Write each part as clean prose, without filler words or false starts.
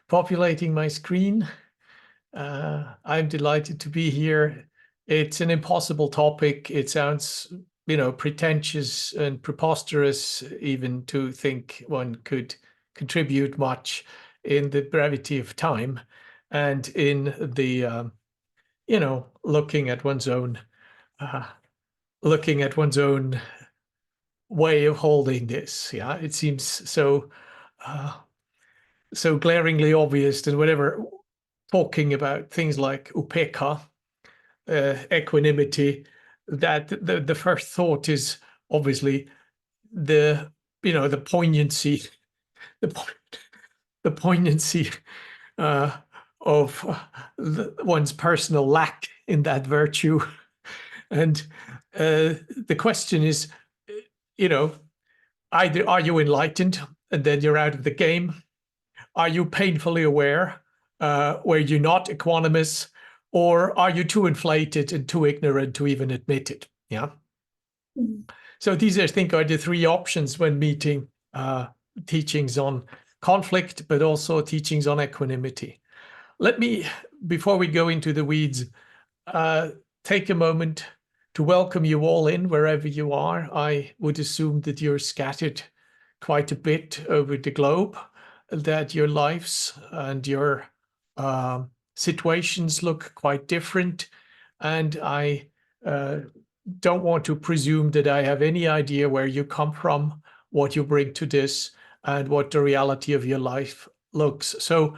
populating my screen. I'm delighted to be here. It's an impossible topic. It sounds, pretentious and preposterous even to think one could contribute much in the brevity of time and in the, looking at one's own way of holding this. Yeah, it seems so glaringly obvious that whenever talking about things like upekkha, equanimity, that the first thought is obviously the poignancy, the the poignancy of one's personal lack in that virtue, and the question is, either are you enlightened and then you're out of the game? Are you painfully aware where you're not equanimous, or are you too inflated and too ignorant to even admit it? Yeah. Mm-hmm. So these, I think, are the three options when meeting teachings on conflict, but also teachings on equanimity. Let me, before we go into the weeds, take a moment to welcome you all in wherever you are. I would assume that you're scattered quite a bit over the globe, that your lives and your situations look quite different. And I don't want to presume that I have any idea where you come from, what you bring to this, and what the reality of your life looks. So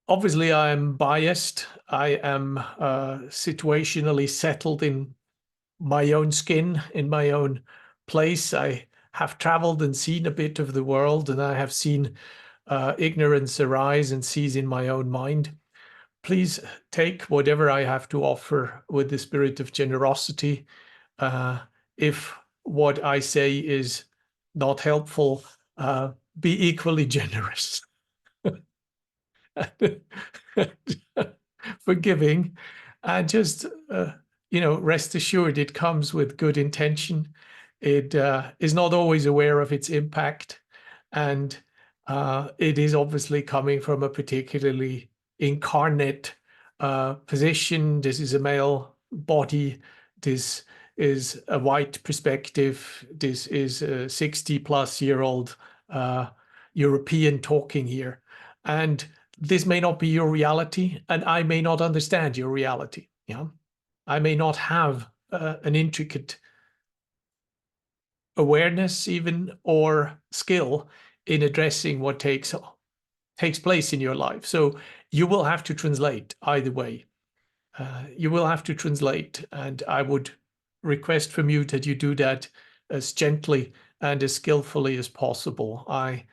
obviously I'm biased. I am situationally settled in my own skin, in my own place. I have traveled and seen a bit of the world, and I have seen ignorance arise and seize in my own mind. Please take whatever I have to offer with the spirit of generosity. If what I say is not helpful, be equally generous. Forgiving, and just rest assured it comes with good intention. It is not always aware of its impact, and it is obviously coming from a particularly incarnate position. This is a male body. This is a white perspective. This is a 60-plus-year-old European talking here, and this may not be your reality, and I may not understand your reality. Yeah, I may not have an intricate awareness even or skill in addressing what takes place in your life. So you will have to translate either way. You will have to translate, and I would request from you that you do that as gently and as skillfully as possible. I'm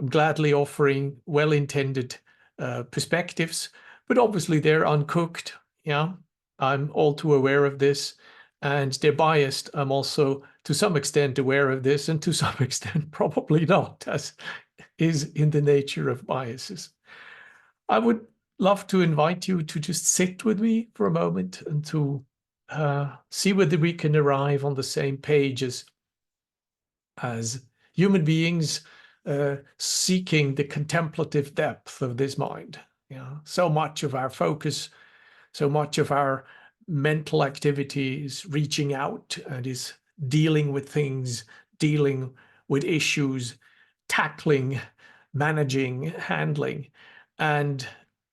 gladly offering well-intended perspectives, but obviously they're uncooked. Yeah, I'm all too aware of this, and they're biased. I'm also to some extent aware of this, and to some extent probably not, as is in the nature of biases. I would love to invite you to just sit with me for a moment and to see whether we can arrive on the same page as human beings seeking the contemplative depth of this mind. Yeah, so much of our focus, so much of our mental activity is reaching out and is dealing with things, dealing with issues, tackling, managing, handling. And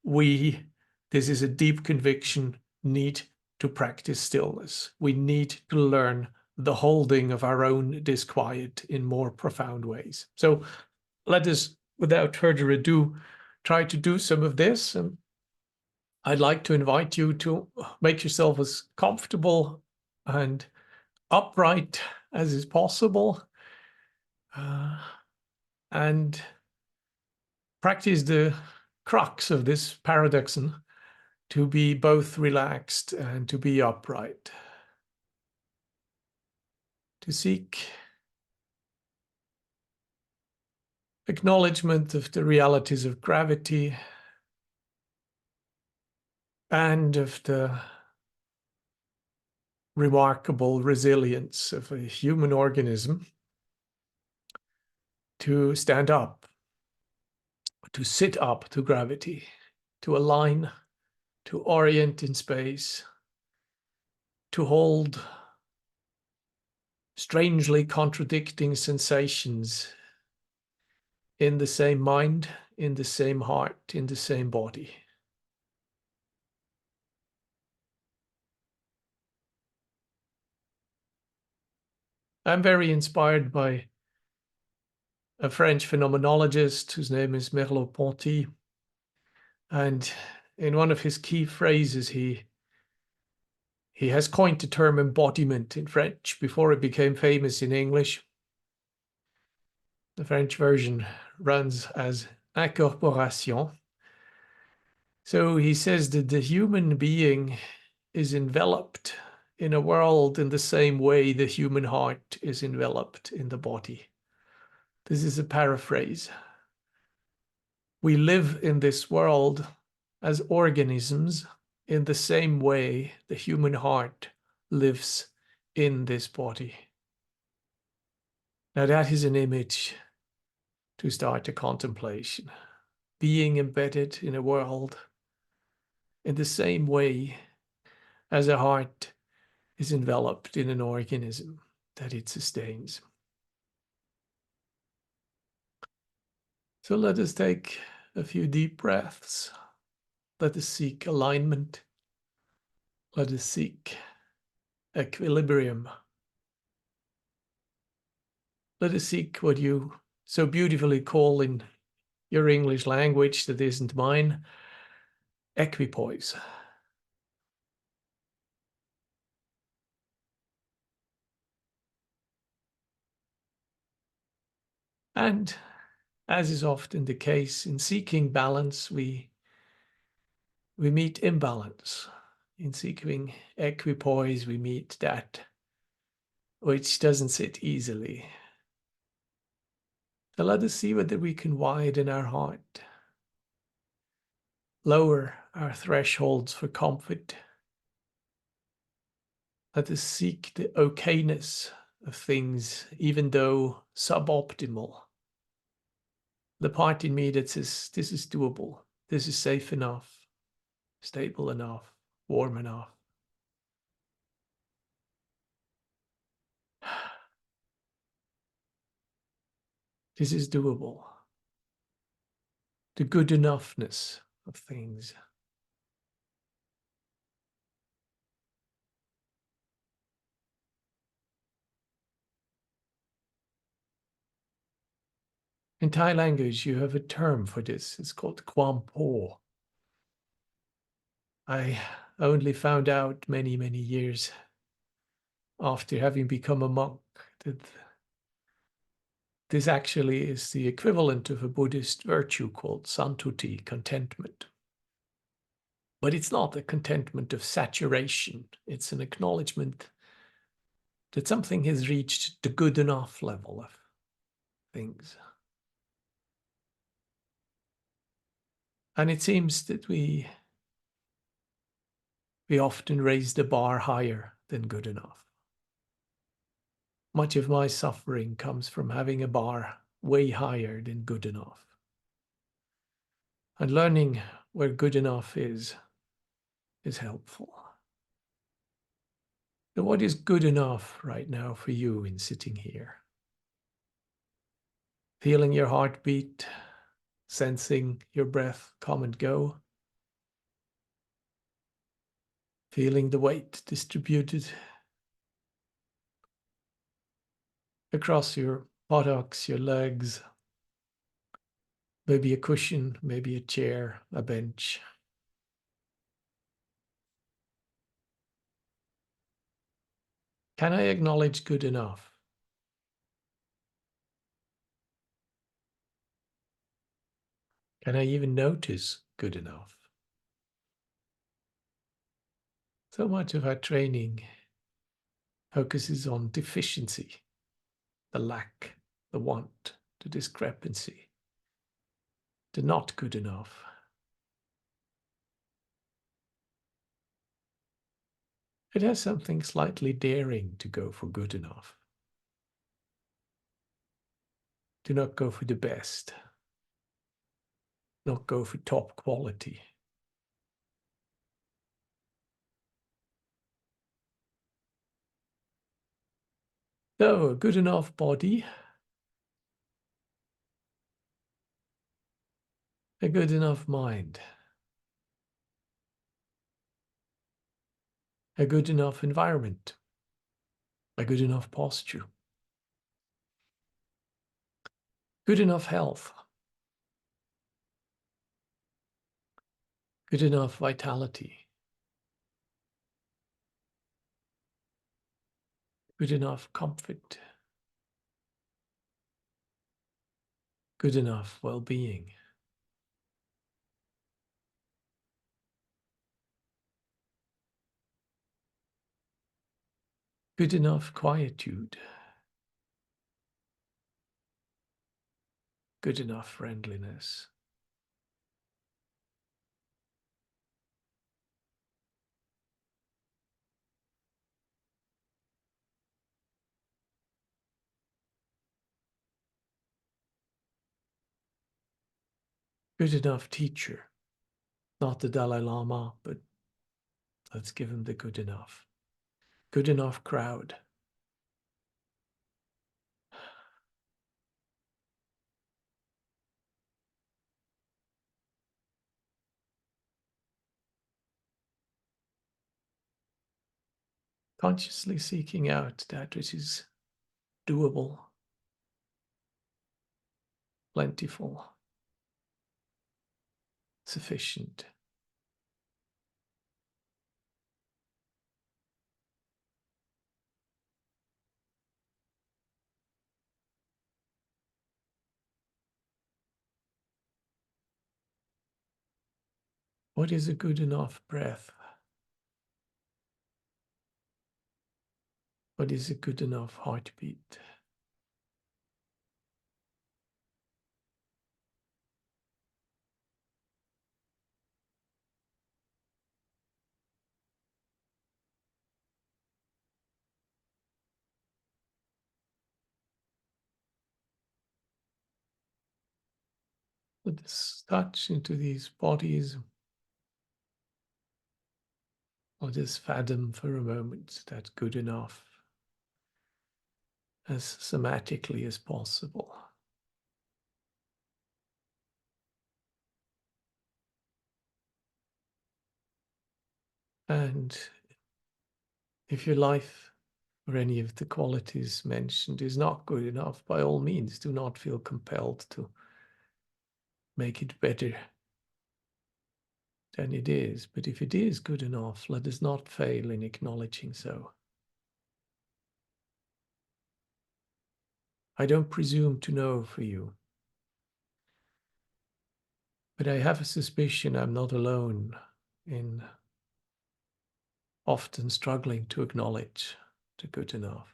this is a deep conviction, need to practice stillness. We need to learn the holding of our own disquiet in more profound ways. So let us, without further ado, try to do some of this. And I'd like to invite you to make yourself as comfortable and upright as is possible, and practice the crux of this paradoxon, to be both relaxed and to be upright, to seek acknowledgement of the realities of gravity and of the remarkable resilience of a human organism to stand up to sit up to gravity, to align, to orient in space, to hold strangely contradicting sensations in the same mind, in the same heart, in the same body. I'm very inspired by a French phenomenologist whose name is Merleau-Ponty. And in one of his key phrases, he has coined the term embodiment in French before it became famous in English. The French version runs as incorporation. So he says that the human being is enveloped in a world in the same way the human heart is enveloped in the body. This is a paraphrase. We live in this world as organisms in the same way the human heart lives in this body. Now that is an image to start a contemplation. Being embedded in a world in the same way as a heart is enveloped in an organism that it sustains. So let us take a few deep breaths. Let us seek alignment. Let us seek equilibrium. Let us seek what you so beautifully call in your English language that isn't mine, equipoise. And as is often the case in seeking balance, we meet imbalance. In seeking equipoise, we meet that which doesn't sit easily. So let us see whether we can widen our heart, lower our thresholds for comfort. Let us seek the okayness of things, even though suboptimal. The part in me that says, this is doable, this is safe enough, stable enough, warm enough. This is doable. The good enoughness of things. In Thai language, you have a term for this. It's called Kwam Po. I only found out many, many years after having become a monk that this actually is the equivalent of a Buddhist virtue called santuti, contentment. But it's not a contentment of saturation. It's an acknowledgement that something has reached the good enough level of things. And it seems that we often raise the bar higher than good enough. Much of my suffering comes from having a bar way higher than good enough. And learning where good enough is helpful. So what is good enough right now for you in sitting here? Feeling your heartbeat, sensing your breath come and go. Feeling the weight distributed across your buttocks, your legs, maybe a cushion, maybe a chair, a bench. Can I acknowledge good enough? Can I even notice good enough? So much of our training focuses on deficiency, the lack, the want, the discrepancy, the not good enough. It has something slightly daring to go for good enough. Do not go for the best. not go for top quality. So, a good enough body, a good enough mind, a good enough environment, a good enough posture, good enough health, good enough vitality, good enough comfort, good enough well-being. Good enough quietude, good enough friendliness, good enough teacher, not the Dalai Lama, but let's give him the good enough crowd. Consciously seeking out that which is doable, plentiful, sufficient. What is a good enough breath? What is a good enough heartbeat? Let us touch into these bodies. Let us fathom for a moment that good enough as somatically as possible. And if your life or any of the qualities mentioned is not good enough, by all means, do not feel compelled to make it better than it is. But if it is good enough, let us not fail in acknowledging so. I don't presume to know for you, but I have a suspicion I'm not alone in often struggling to acknowledge the good enough.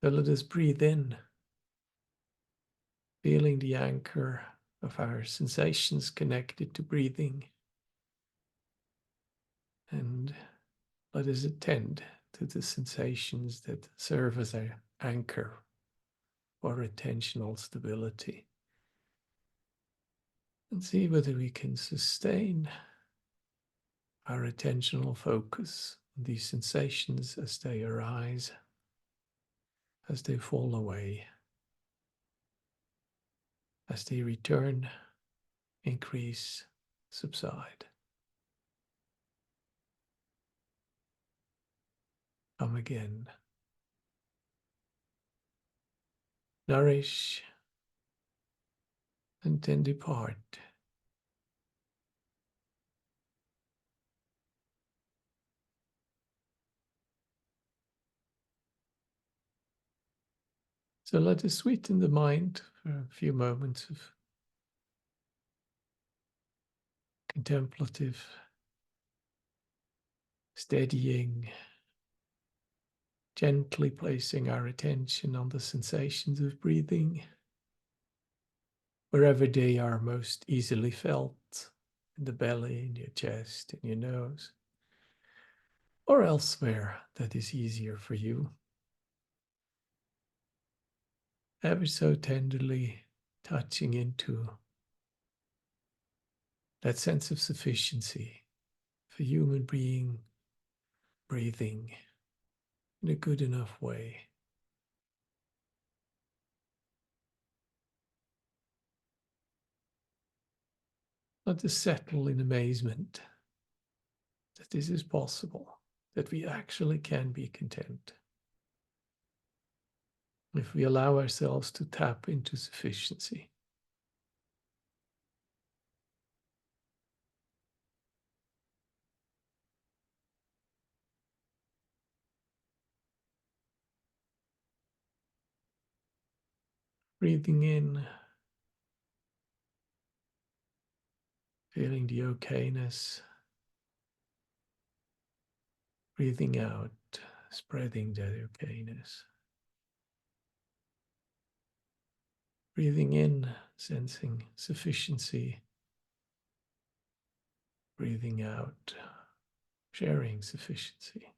So let us breathe in, feeling the anchor of our sensations connected to breathing. And let us attend to the sensations that serve as our anchor for attentional stability. And see whether we can sustain our attentional focus on these sensations as they arise, as they fall away, as they return, increase, subside. Come again. Nourish and then depart. So let us sweeten the mind for a few moments of contemplative, steadying, gently placing our attention on the sensations of breathing, wherever they are most easily felt, in the belly, in your chest, in your nose, or elsewhere that is easier for you. ever so tenderly touching into that sense of sufficiency for human being breathing in a good enough way. Not to settle in amazement that this is possible, that we actually can be content. If we allow ourselves to tap into sufficiency. Breathing in, feeling the okayness. Breathing out, spreading that okayness. Breathing in, sensing sufficiency. Breathing out, sharing sufficiency.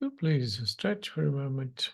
So please stretch for a moment.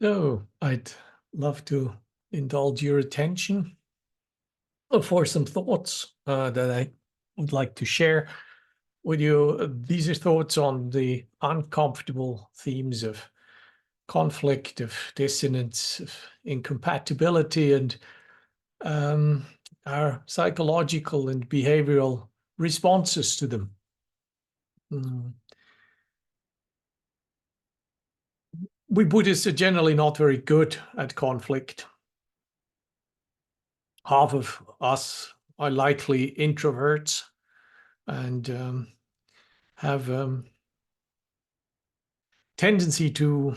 So I'd love to indulge your attention for some thoughts that I would like to share with you. These are thoughts on the uncomfortable themes of conflict, of dissonance, of incompatibility, and um, our psychological and behavioral responses to them. Mm. We Buddhists are generally not very good at conflict. Half of us are likely introverts and have tendency to,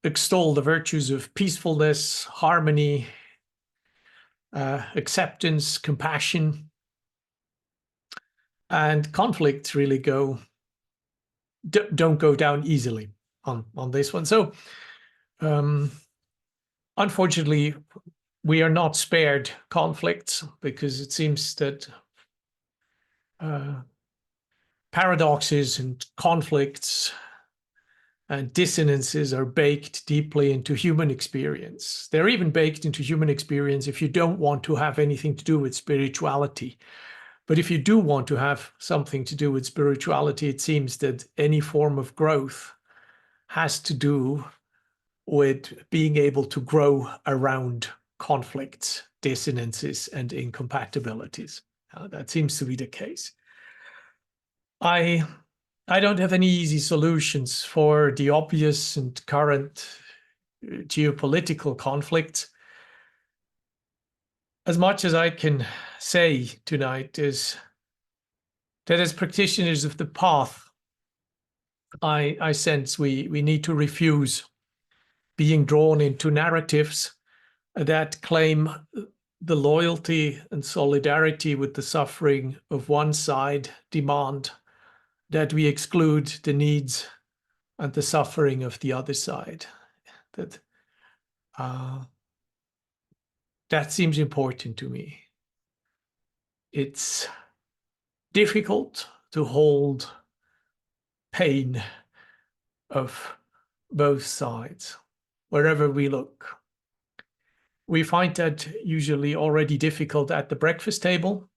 extol the virtues of peacefulness, harmony, acceptance, compassion, and conflicts really don't go down easily on this one. So, um, unfortunately, we are not spared conflicts because it seems that uh, paradoxes and conflicts and dissonances are baked deeply into human experience. They're even baked into human experience if you don't want to have anything to do with spirituality. But if you do want to have something to do with spirituality, it seems that any form of growth has to do with being able to grow around conflicts, dissonances, and incompatibilities. That seems to be the case. I I don't have any easy solutions for the obvious and current geopolitical conflicts. As much as I can say tonight is that as practitioners of the path, I sense we need to refuse being drawn into narratives that claim the loyalty and solidarity with the suffering of one side, demand that we exclude the needs and the suffering of the other side. That uh, that seems important to me. It's difficult to hold pain of both sides wherever we look. We find that usually already difficult at the breakfast table.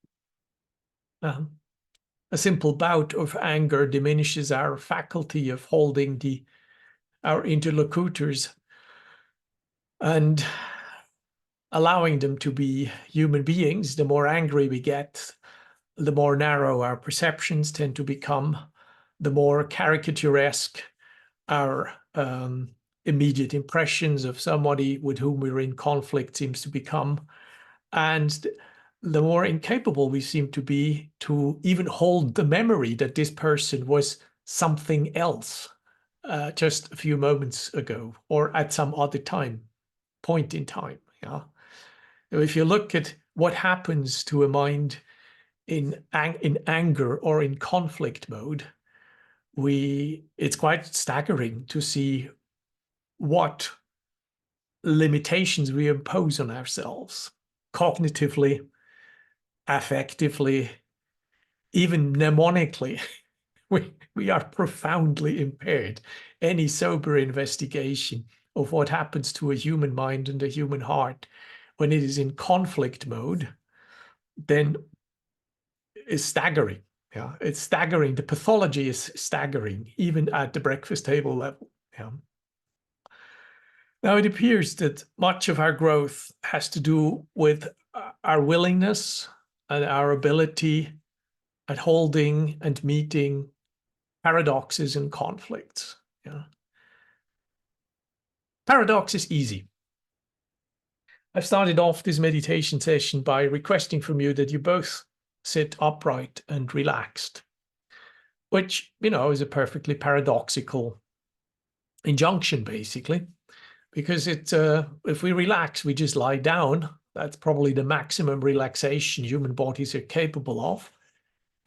A simple bout of anger diminishes our faculty of holding our interlocutors and allowing them to be human beings. The more angry we get, the more narrow our perceptions tend to become, the more caricaturesque our immediate impressions of somebody with whom we're in conflict seems to become. And the more incapable we seem to be to even hold the memory that this person was something else just a few moments ago or at some other point in time. Yeah. If you look at what happens to a mind in anger or in conflict mode, it's quite staggering to see what limitations we impose on ourselves cognitively, affectively, even mnemonically. We are profoundly impaired. Any sober investigation of what happens to a human mind and a human heart when it is in conflict mode then is staggering. Yeah, it's staggering. The pathology is staggering, even at the breakfast table level. Yeah. Now, it appears that much of our growth has to do with our willingness and our ability at holding and meeting paradoxes and conflicts. Yeah. Paradox is easy. I've started off this meditation session by requesting from you that you both sit upright and relaxed, which, is a perfectly paradoxical injunction, basically, because if we relax, we just lie down. That's probably the maximum relaxation human bodies are capable of.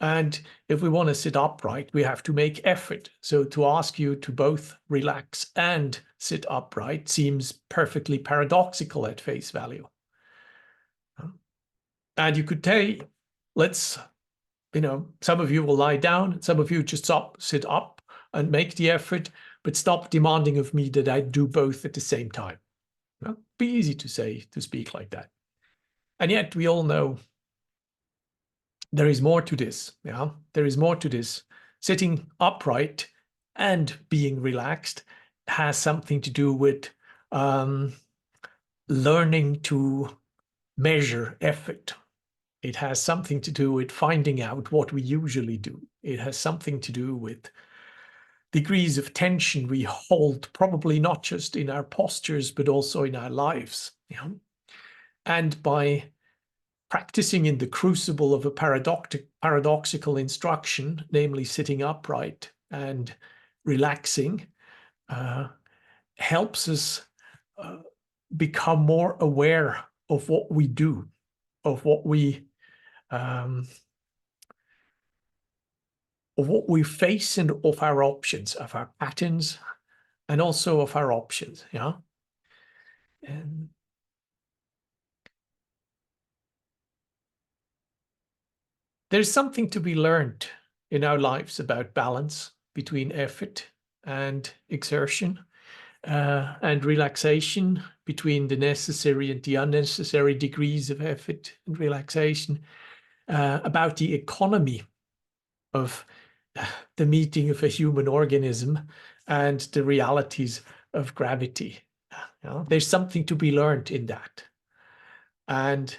And if we want to sit upright, we have to make effort. So to ask you to both relax and sit upright seems perfectly paradoxical at face value. And you could say, some of you will lie down, some of you just sit up and make the effort, but stop demanding of me that I do both at the same time. Be easy to speak like that. And yet we all know there is more to this. Yeah, there is more to this. Sitting upright and being relaxed has something to do with learning to measure effort. It has something to do with finding out what we usually do. It has something to do with degrees of tension we hold, probably not just in our postures, but also in our lives. Yeah? And by practicing in the crucible of a paradoxical instruction, namely sitting upright and relaxing, helps us become more aware of what we do, of what we face, and of our options, of our patterns, and also of our options. Yeah. And there's something to be learned in our lives about balance between effort and exertion, and relaxation, between the necessary and the unnecessary degrees of effort and relaxation, about the economy of the meeting of a human organism and the realities of gravity. There's something to be learned in that. And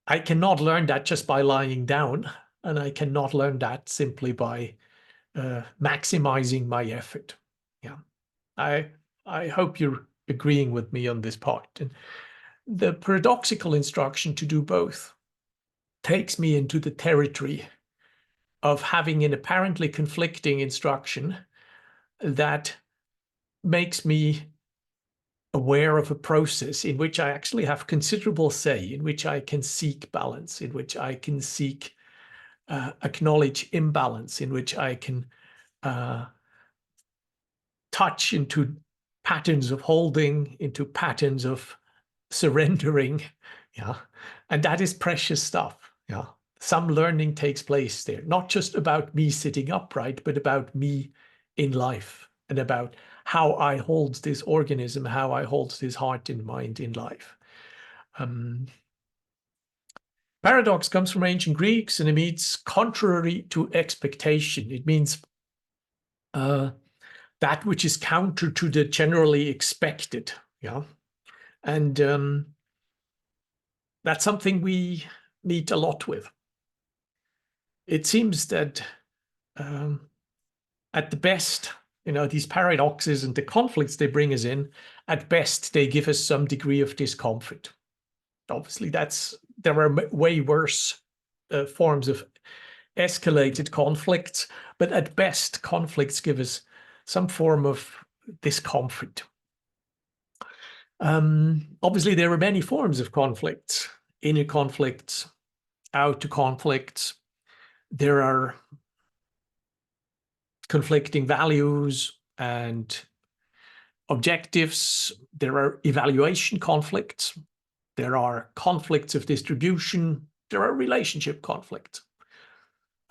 I cannot learn that just by lying down, and I cannot learn that simply by maximizing my effort. Yeah, I hope you're agreeing with me on this part. And the paradoxical instruction to do both takes me into the territory of having an apparently conflicting instruction that makes me aware of a process in which I actually have considerable say, in which I can seek balance, in which I can seek acknowledge imbalance, in which I can touch into patterns of holding, into patterns of surrendering. Yeah. And that is precious stuff. Yeah. Some learning takes place there, not just about me sitting upright, but about me in life, and about how I hold this organism, how I hold this heart and mind in life. Paradox comes from ancient Greeks, and it means contrary to expectation. It means that which is counter to the generally expected. Yeah. And that's something we meet a lot with. It seems that at the best, these paradoxes and the conflicts they bring us in, at best, they give us some degree of discomfort. Obviously, there are way worse forms of escalated conflicts, but at best, conflicts give us some form of discomfort. Obviously, there are many forms of conflicts: inner conflicts, outer conflicts. There are conflicting values and objectives. There are evaluation conflicts. There are conflicts of distribution. There are relationship conflicts.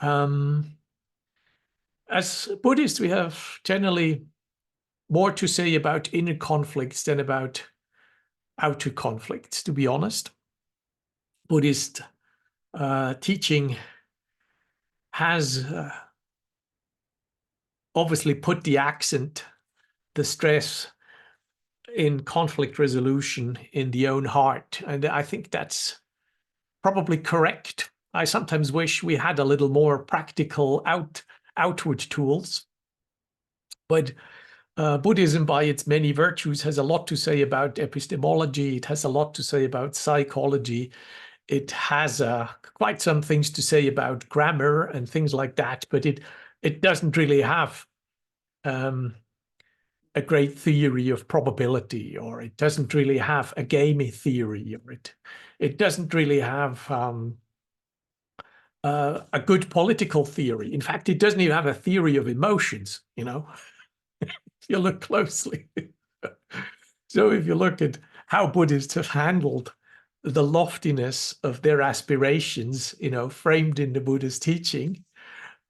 As Buddhists, we have generally more to say about inner conflicts than about outer conflicts, to be honest. Buddhist teaching has obviously put the accent, the stress in conflict resolution in the own heart. And I think that's probably correct. I sometimes wish we had a little more practical outward tools. But Buddhism, by its many virtues, has a lot to say about epistemology. It has a lot to say about psychology. It has quite some things to say about grammar and things like that, but it doesn't really have a great theory of probability, or it doesn't really have a game theory, or it doesn't really have a good political theory. In fact, it doesn't even have a theory of emotions, you know, if you look closely. So if you look at how Buddhists have handled the loftiness of their aspirations, you know, framed in the Buddhist teaching,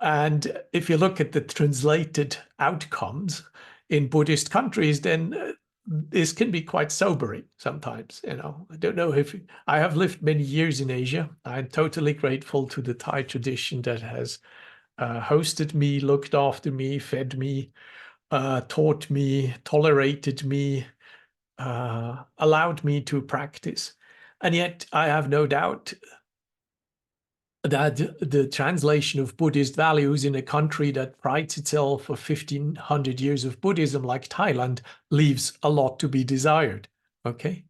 and if you look at the translated outcomes in Buddhist countries, then this can be quite sobering sometimes. You know, I don't know if I have lived many years in Asia. I'm totally grateful to the Thai tradition that has hosted me, looked after me, fed me, taught me, tolerated me, allowed me to practice. And yet I have no doubt that the translation of Buddhist values in a country that prides itself for 1,500 years of Buddhism like Thailand leaves a lot to be desired, okay?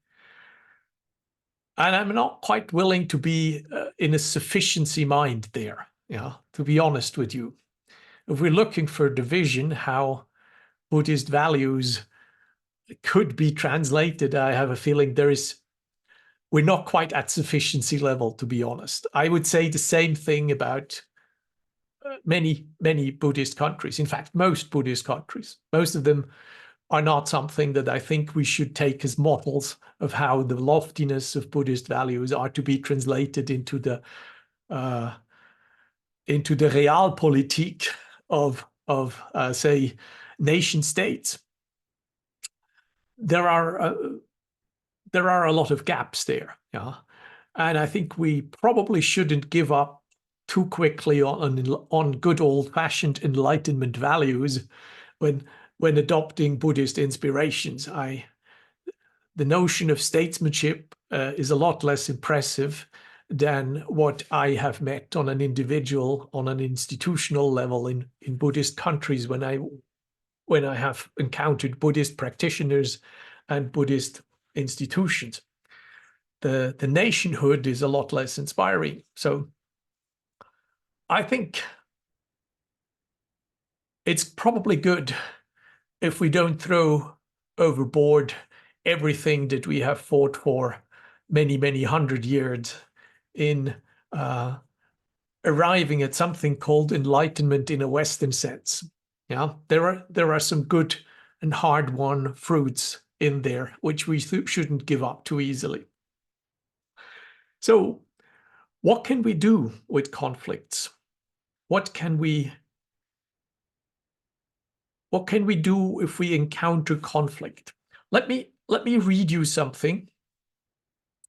And I'm not quite willing to be in a sufficiency mind there, yeah, to be honest with you. If we're looking for division, how Buddhist values could be translated, I have a feeling we're not quite at sufficiency level, to be honest. I would say the same thing about many Buddhist countries. In fact, most Buddhist countries. Most of them are not something that I think we should take as models of how the loftiness of Buddhist values are to be translated into the realpolitik of say nation states. There are a lot of gaps there, yeah, and I think we probably shouldn't give up too quickly on good old-fashioned Enlightenment values when adopting Buddhist inspirations. The notion of statesmanship is a lot less impressive than what I have met on an individual, on an institutional level in Buddhist countries when I have encountered Buddhist practitioners and Buddhist institutions. The nationhood is a lot less inspiring. So I think it's probably good if we don't throw overboard everything that we have fought for many hundred years in arriving at something called enlightenment in a Western sense. Yeah, there are some good and hard-won fruits in there, which we shouldn't give up too easily. So what can we do with conflicts? What can we do if we encounter conflict? Let me read you something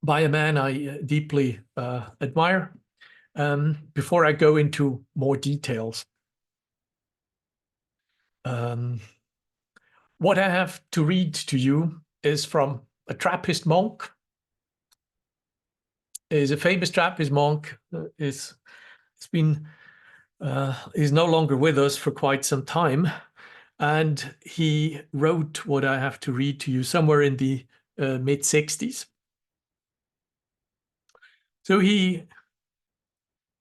by a man I deeply admire before I go into more details. What I have to read to you is from a Trappist monk. Is a famous Trappist monk. Is no longer with us for quite some time, and he wrote what I have to read to you somewhere in the mid-60s. So he,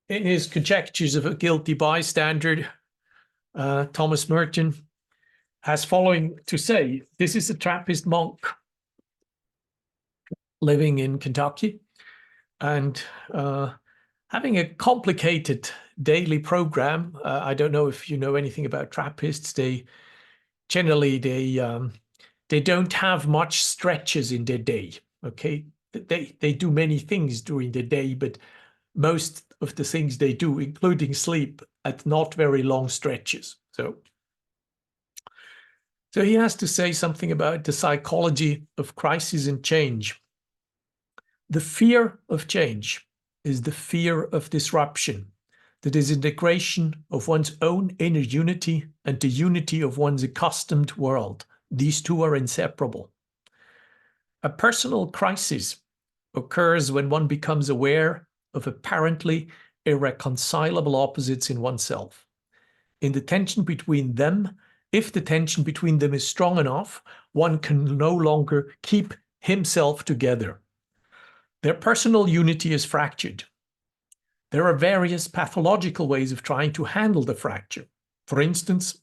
in his Conjectures of a Guilty Bystander, Thomas Merton has following to say. This is a Trappist monk living in Kentucky and having a complicated daily program. I don't know if you know anything about Trappists. They don't have much stretches in their day. Okay, they do many things during the day, but most of the things they do, including sleep, at not very long stretches. So he has to say something about the psychology of crisis and change. The fear of change is the fear of disruption, the disintegration of one's own inner unity and the unity of one's accustomed world. These two are inseparable. A personal crisis occurs when one becomes aware of apparently irreconcilable opposites in oneself. In the tension between them If the tension between them is strong enough, one can no longer keep himself together. Their personal unity is fractured. There are various pathological ways of trying to handle the fracture. For instance,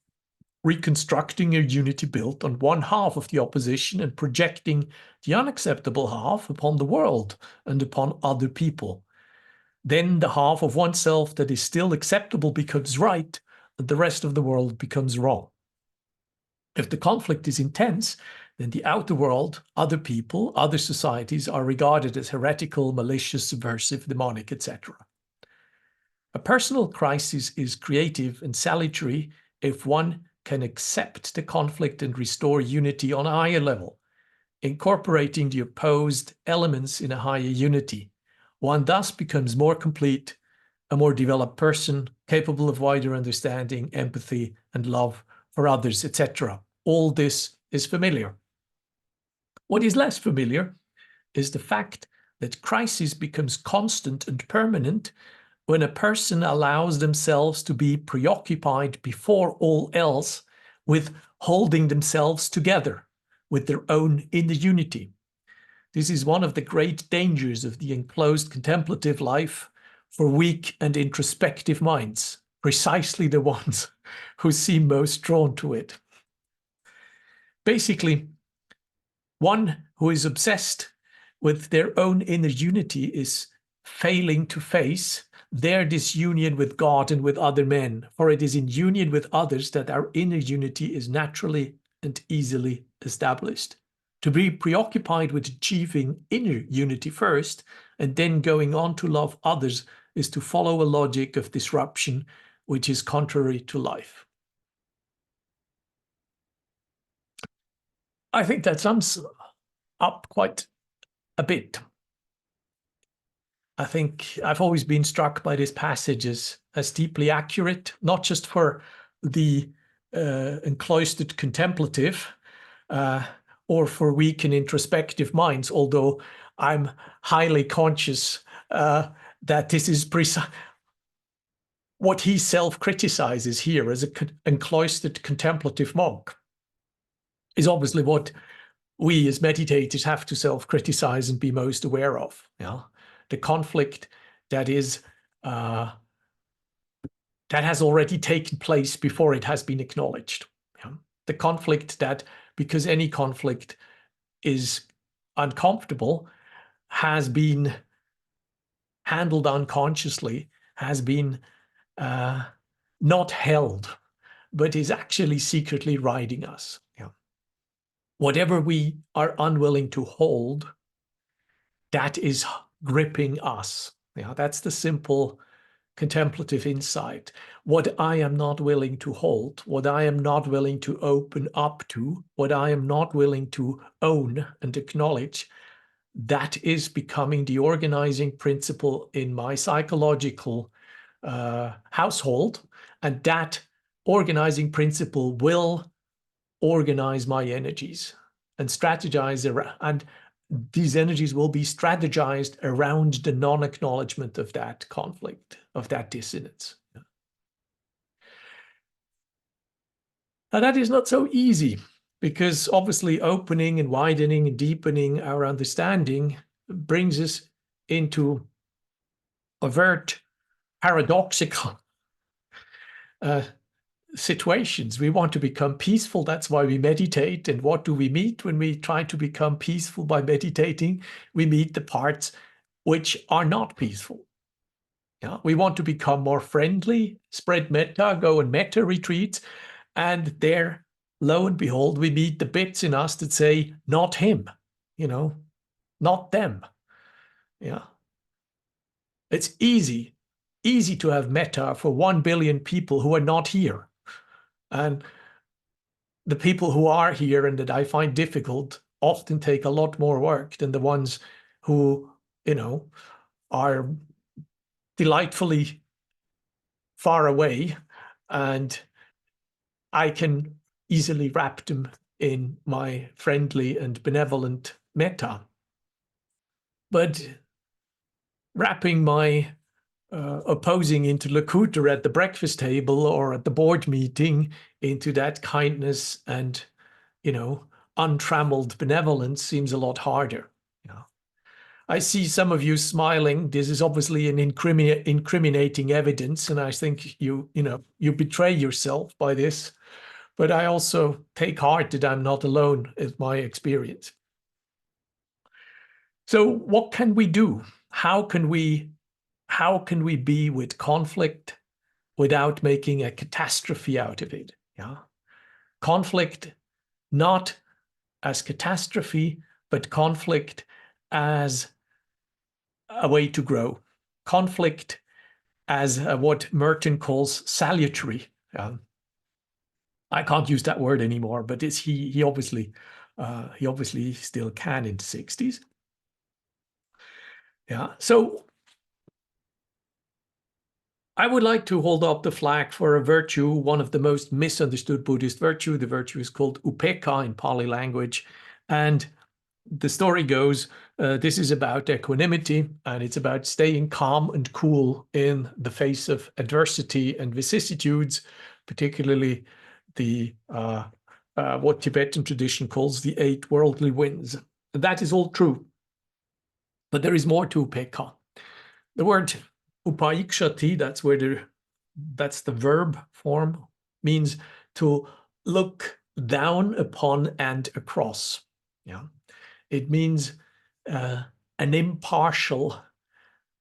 reconstructing a unity built on one half of the opposition and projecting the unacceptable half upon the world and upon other people. Then the half of oneself that is still acceptable becomes right, and the rest of the world becomes wrong. If the conflict is intense, then the outer world, other people, other societies are regarded as heretical, malicious, subversive, demonic, etc. A personal crisis is creative and salutary if one can accept the conflict and restore unity on a higher level, incorporating the opposed elements in a higher unity. One thus becomes more complete, a more developed person, capable of wider understanding, empathy, and love for others, etc. All this is familiar. What is less familiar is the fact that crisis becomes constant and permanent when a person allows themselves to be preoccupied before all else with holding themselves together with their own inner unity. This is one of the great dangers of the enclosed contemplative life for weak and introspective minds, precisely the ones who seem most drawn to it. Basically, one who is obsessed with their own inner unity is failing to face their disunion with God and with other men, for it is in union with others that our inner unity is naturally and easily established. To be preoccupied with achieving inner unity first and then going on to love others is to follow a logic of disruption which is contrary to life. I think that sums up quite a bit. I think I've always been struck by this passage as deeply accurate, not just for the encloistered contemplative or for weak and introspective minds, although I'm highly conscious that this is what he self-criticizes here as an encloistered contemplative monk is obviously what we as meditators have to self-criticize and be most aware of. Yeah? The conflict that is that has already taken place before it has been acknowledged. Yeah? The conflict that, because any conflict is uncomfortable, has been handled unconsciously, has been not held, but is actually secretly riding us. Yeah. Whatever we are unwilling to hold, that is gripping us. Yeah, that's the simple contemplative insight. What I am not willing to hold, what I am not willing to open up to, what I am not willing to own and acknowledge, that is becoming the organizing principle in my psychological household. And that organizing principle will organize my energies and strategize around, and these energies will be strategized around the non-acknowledgement of that conflict, of that dissonance. Now, that is not so easy, because obviously opening and widening and deepening our understanding brings us into overt paradoxical situations. We want to become peaceful. That's why we meditate. And what do we meet when we try to become peaceful by meditating? We meet the parts which are not peaceful. Yeah? We want to become more friendly, spread metta, go on metta retreats. And there, lo and behold, we meet the bits in us that say, not him, not them. Yeah. It's easy to have metta for 1 billion people who are not here. And the people who are here and that I find difficult often take a lot more work than the ones who, are delightfully far away, and I can easily wrap them in my friendly and benevolent metta. But wrapping my opposing interlocutor at the breakfast table or at the board meeting into that kindness and, untrammeled benevolence seems a lot harder. Yeah. I see some of you smiling. This is obviously an incriminating evidence, and I think you betray yourself by this. But I also take heart that I'm not alone in my experience. So what can we do? How can we be with conflict without making a catastrophe out of it? Yeah. Conflict not as catastrophe, but conflict as a way to grow. Conflict as what Merton calls salutary. I can't use that word anymore, but he obviously still can in the 60s. Yeah. So I would like to hold up the flag for a virtue, one of the most misunderstood Buddhist virtue. The virtue is called upekkha in Pali language. And the story goes, this is about equanimity, and it's about staying calm and cool in the face of adversity and vicissitudes, particularly the what Tibetan tradition calls the 8 worldly winds. That is all true. But there is more to upekkha. The word upaikshati, that's the verb form, means to look down upon and across. Yeah. It means an impartial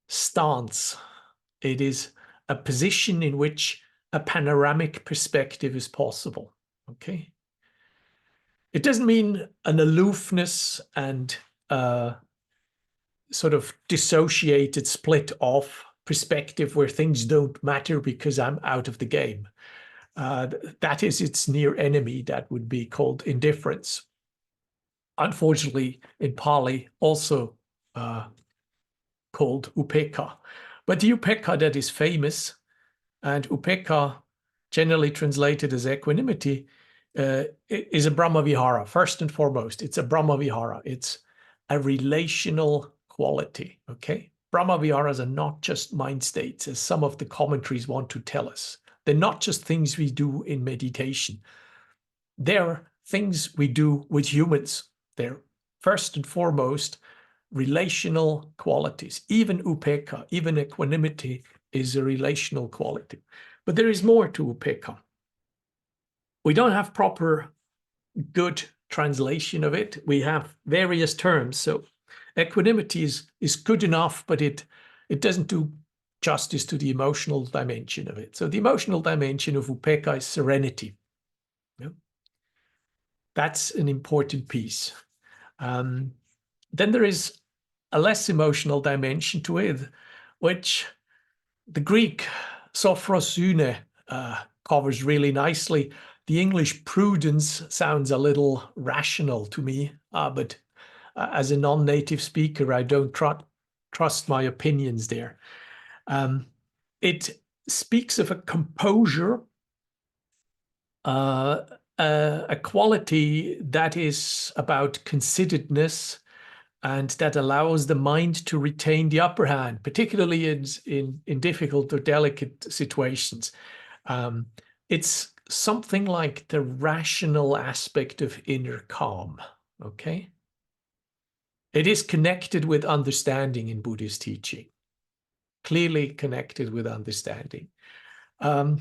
stance. It is a position in which a panoramic perspective is possible. Okay. It doesn't mean an aloofness and sort of dissociated, split off perspective where things don't matter because I'm out of the game. That is its near enemy. That would be called indifference. Unfortunately, in Pali, also called upekkha. But the upekkha that is famous, and upekkha, generally translated as equanimity, is a brahmavihara. First and foremost, it's a brahmavihara. It's a relational quality, okay? Brahmaviharas are not just mind states, as some of the commentaries want to tell us. They're not just things we do in meditation. They're things we do with humans. They're first and foremost relational qualities. Even upekkha, even equanimity is a relational quality. But there is more to upekkha. We don't have proper good translation of it. We have various terms. So equanimity is good enough, but it doesn't do justice to the emotional dimension of it. So the emotional dimension of upekkha is serenity. Yeah? That's an important piece. Then there is a less emotional dimension to it, which the Greek sophrosyne covers really nicely. The English prudence sounds a little rational to me, but as a non-native speaker, I don't trust my opinions there. It speaks of a composure, a quality that is about consideredness and that allows the mind to retain the upper hand, particularly in difficult or delicate situations. It's something like the rational aspect of inner calm, okay? It is connected with understanding in Buddhist teaching, clearly connected with understanding. The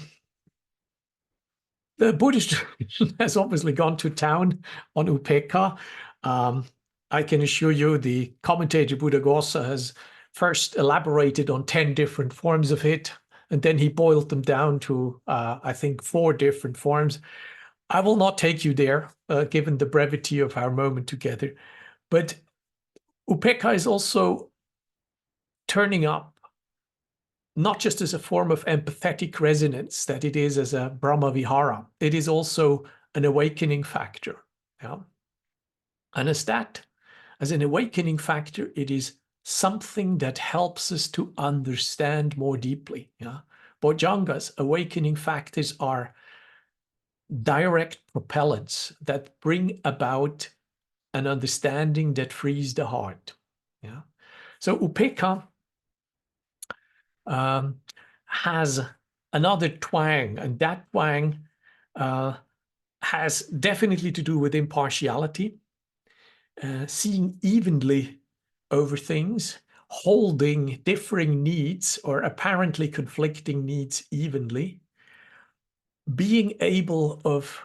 Buddhist tradition has obviously gone to town on upekkha. I can assure you the commentator Buddhaghosa has first elaborated on 10 different forms of it, and then he boiled them down to, I think, 4 different forms. I will not take you there, given the brevity of our moment together. But upekkha is also turning up not just as a form of empathetic resonance that it is as a brahmavihara. It is also an awakening factor. Yeah? And as an awakening factor, it is something that helps us to understand more deeply. Yeah? Bojjhangas, awakening factors, are direct propellants that bring about an understanding that frees the heart. Yeah? So upekkha has another twang, and that twang has definitely to do with impartiality, seeing evenly over things, holding differing needs or apparently conflicting needs evenly, being able of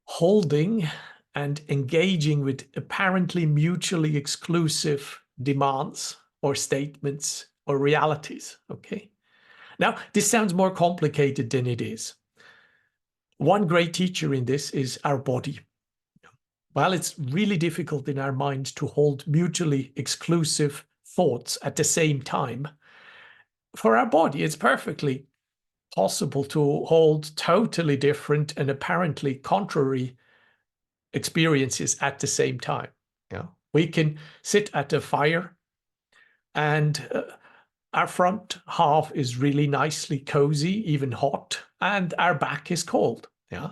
holding and engaging with apparently mutually exclusive demands or statements or realities. Okay. Now, this sounds more complicated than it is. One great teacher in this is our body. While it's really difficult in our minds to hold mutually exclusive thoughts at the same time, for our body, it's perfectly possible to hold totally different and apparently contrary experiences at the same time. Yeah, we can sit at a fire and our front half is really nicely cozy, even hot, and our back is cold. Yeah,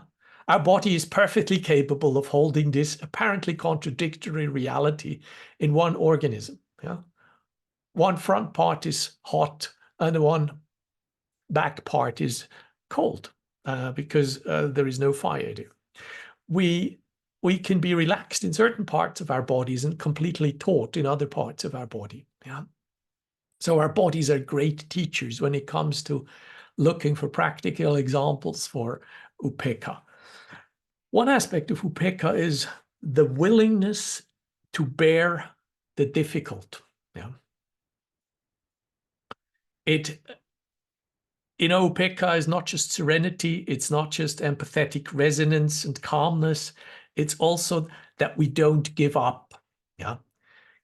our body is perfectly capable of holding this apparently contradictory reality in one organism. Yeah, one front part is hot and one back part is cold because there is no fire there. We can be relaxed in certain parts of our bodies and completely taut in other parts of our body. Yeah. So our bodies are great teachers when it comes to looking for practical examples for upekkha. One aspect of upekkha is the willingness to bear the difficult. Yeah. Upekkha is not just serenity, it's not just empathetic resonance and calmness, it's also that we don't give up. Yeah.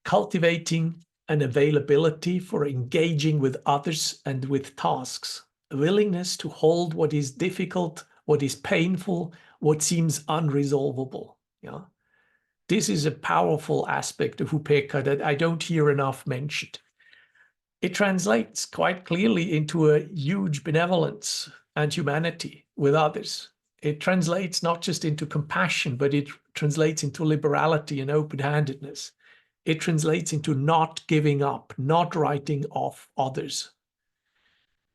Cultivating an availability for engaging with others and with tasks, a willingness to hold what is difficult, what is painful, what seems unresolvable. Yeah. This is a powerful aspect of upekkha that I don't hear enough mentioned. It translates quite clearly into a huge benevolence and humanity with others. It translates not just into compassion, but it translates into liberality and open-handedness. It translates into not giving up, not writing off others.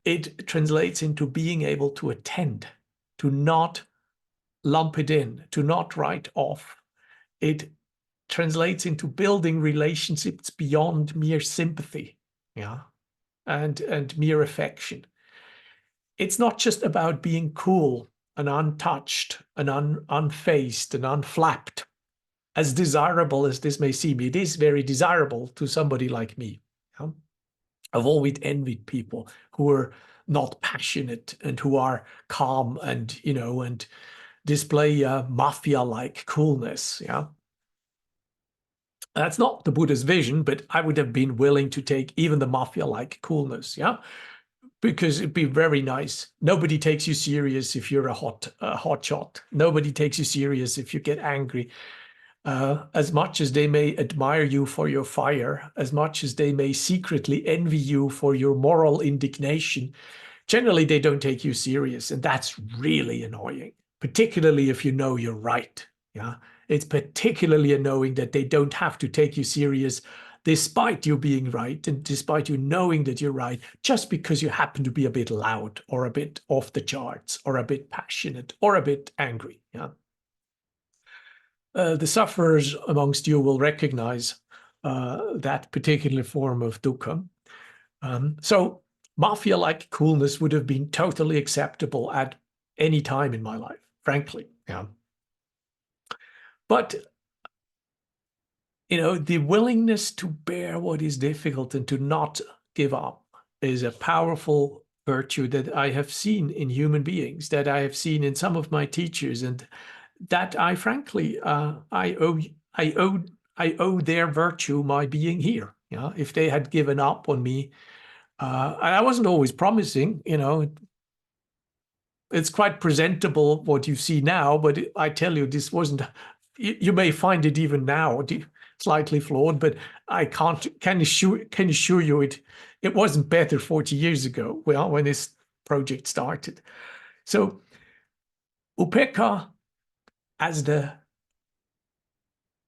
It translates into being able to attend, to not lump it in, to not write off. It translates into building relationships beyond mere sympathy. Yeah. And mere affection. It's not just about being cool and untouched and unfazed and unflapped. As desirable as this may seem, it is very desirable to somebody like me. Yeah? I've always envied people who are not passionate and who are calm and and display mafia-like coolness. Yeah. That's not the Buddha's vision, but I would have been willing to take even the mafia-like coolness. Yeah. Because it'd be very nice. Nobody takes you serious if you're a hot shot. Nobody takes you serious if you get angry. As much as they may admire you for your fire, as much as they may secretly envy you for your moral indignation, generally they don't take you serious, and that's really annoying. Particularly if you know you're right. Yeah, it's particularly annoying that they don't have to take you serious despite you being right and despite you knowing that you're right, just because you happen to be a bit loud or a bit off the charts or a bit passionate or a bit angry. Yeah. The sufferers amongst you will recognize that particular form of dukkha. So mafia-like coolness would have been totally acceptable at any time in my life, frankly. Yeah. But the willingness to bear what is difficult and to not give up is a powerful virtue that I have seen in human beings, that I have seen in some of my teachers, and that I frankly I owe their virtue my being here. Yeah, if they had given up on me, and I wasn't always promising, it's quite presentable what you see now, but I tell you, this wasn't. You may find it even now slightly flawed, but I can assure you it wasn't better 40 years ago when this project started. So upekkha as the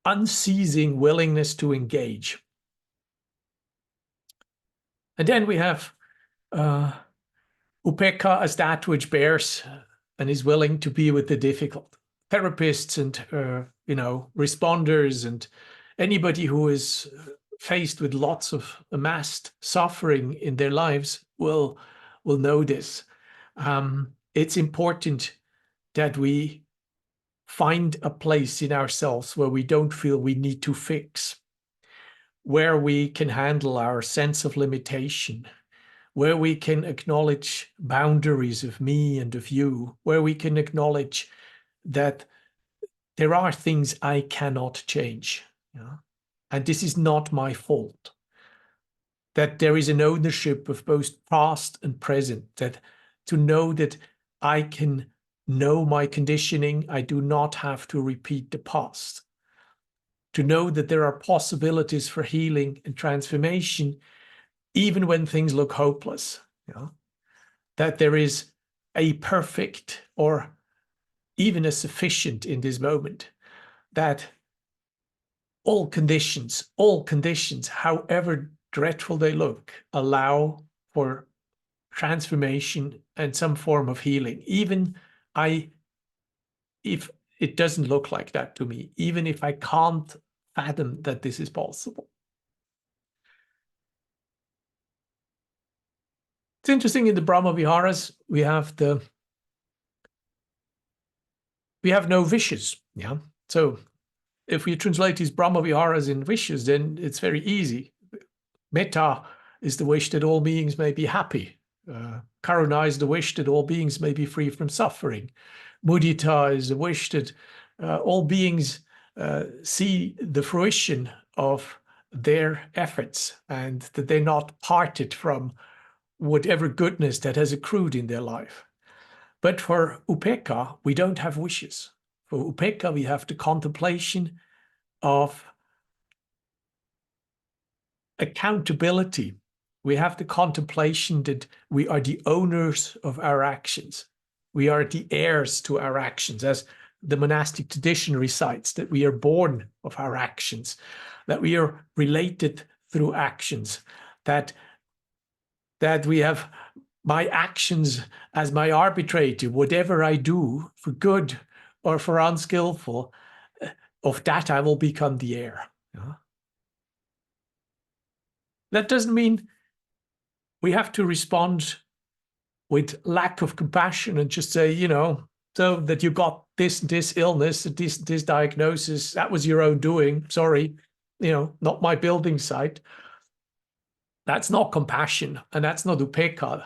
unceasing willingness to engage. And then we have upekkha as that which bears and is willing to be with the difficult. Therapists and responders and anybody who is faced with lots of amassed suffering in their lives will know this. It's important that we find a place in ourselves where we don't feel we need to fix, where we can handle our sense of limitation, where we can acknowledge boundaries of me and of you, where we can acknowledge that there are things I cannot change. And this is not my fault. That there is an ownership of both past and present, that to know that I can know my conditioning, I do not have to repeat the past. To know that there are possibilities for healing and transformation, even when things look hopeless. That there is a perfect or even a sufficient in this moment, that all conditions, however dreadful they look, allow for transformation and some form of healing. Even if it doesn't look like that to me, even if I can't fathom that this is possible. It's interesting, in the Brahma Viharas, we have no wishes. So if we translate these Brahma Viharas in wishes, then it's very easy. Metta is the wish that all beings may be happy. Karuna is the wish that all beings may be free from suffering. Mudita is the wish that all beings see the fruition of their efforts and that they're not parted from whatever goodness that has accrued in their life. But for upekkha, we don't have wishes. For upekkha, we have the contemplation of accountability. We have the contemplation that we are the owners of our actions. We are the heirs to our actions, as the monastic tradition recites, that we are born of our actions, that we are related through actions, that we have my actions as my arbitrator. Whatever I do, for good or for unskillful, of that I will become the heir. That doesn't mean we have to respond with lack of compassion and just say, so that you got this illness, this diagnosis, that was your own doing. Sorry, not my building site. That's not compassion, and that's not upekkha.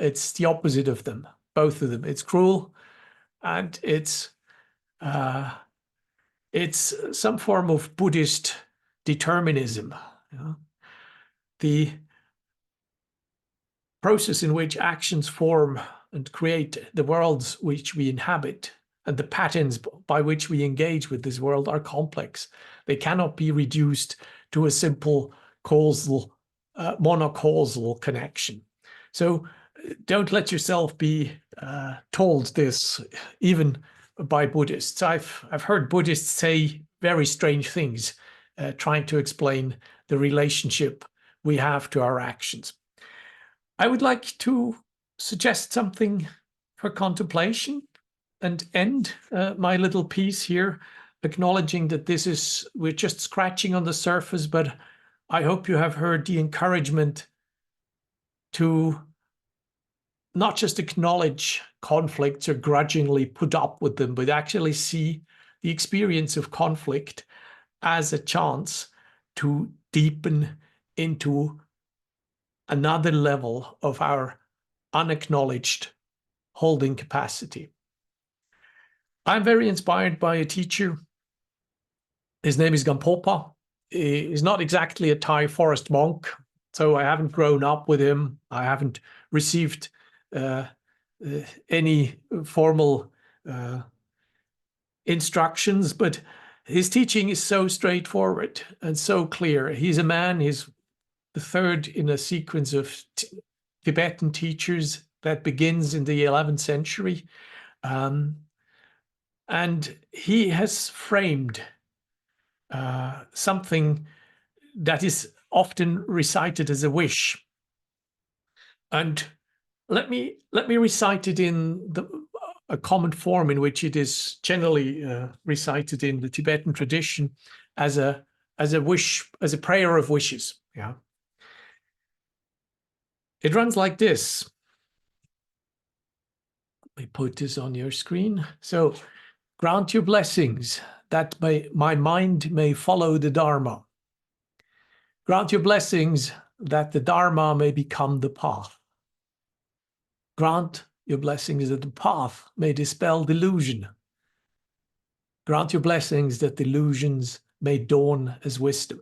It's the opposite of them, both of them. It's cruel, and it's some form of Buddhist determinism. The process in which actions form and create the worlds which we inhabit and the patterns by which we engage with this world are complex. They cannot be reduced to a simple causal, monocausal connection. So don't let yourself be told this, even by Buddhists. I've heard Buddhists say very strange things, trying to explain the relationship we have to our actions. I would like to suggest something for contemplation and end my little piece here, acknowledging that we're just scratching on the surface, but I hope you have heard the encouragement to not just acknowledge conflicts or grudgingly put up with them, but actually see the experience of conflict as a chance to deepen into another level of our unacknowledged holding capacity. I'm very inspired by a teacher. His name is Gampopa. He's not exactly a Thai forest monk, so I haven't grown up with him. I haven't received any formal instructions, but his teaching is so straightforward and so clear. He's a man, he's the third in a sequence of Tibetan teachers that begins in the 11th century. And he has framed something that is often recited as a wish. And let me recite it in a common form in which it is generally recited in the Tibetan tradition as a wish, as a prayer of wishes. Yeah. It runs like this. Let me put this on your screen. So, grant your blessings that my mind may follow the Dharma. Grant your blessings that the Dharma may become the path. Grant your blessings that the path may dispel delusion. Grant your blessings that delusions may dawn as wisdom.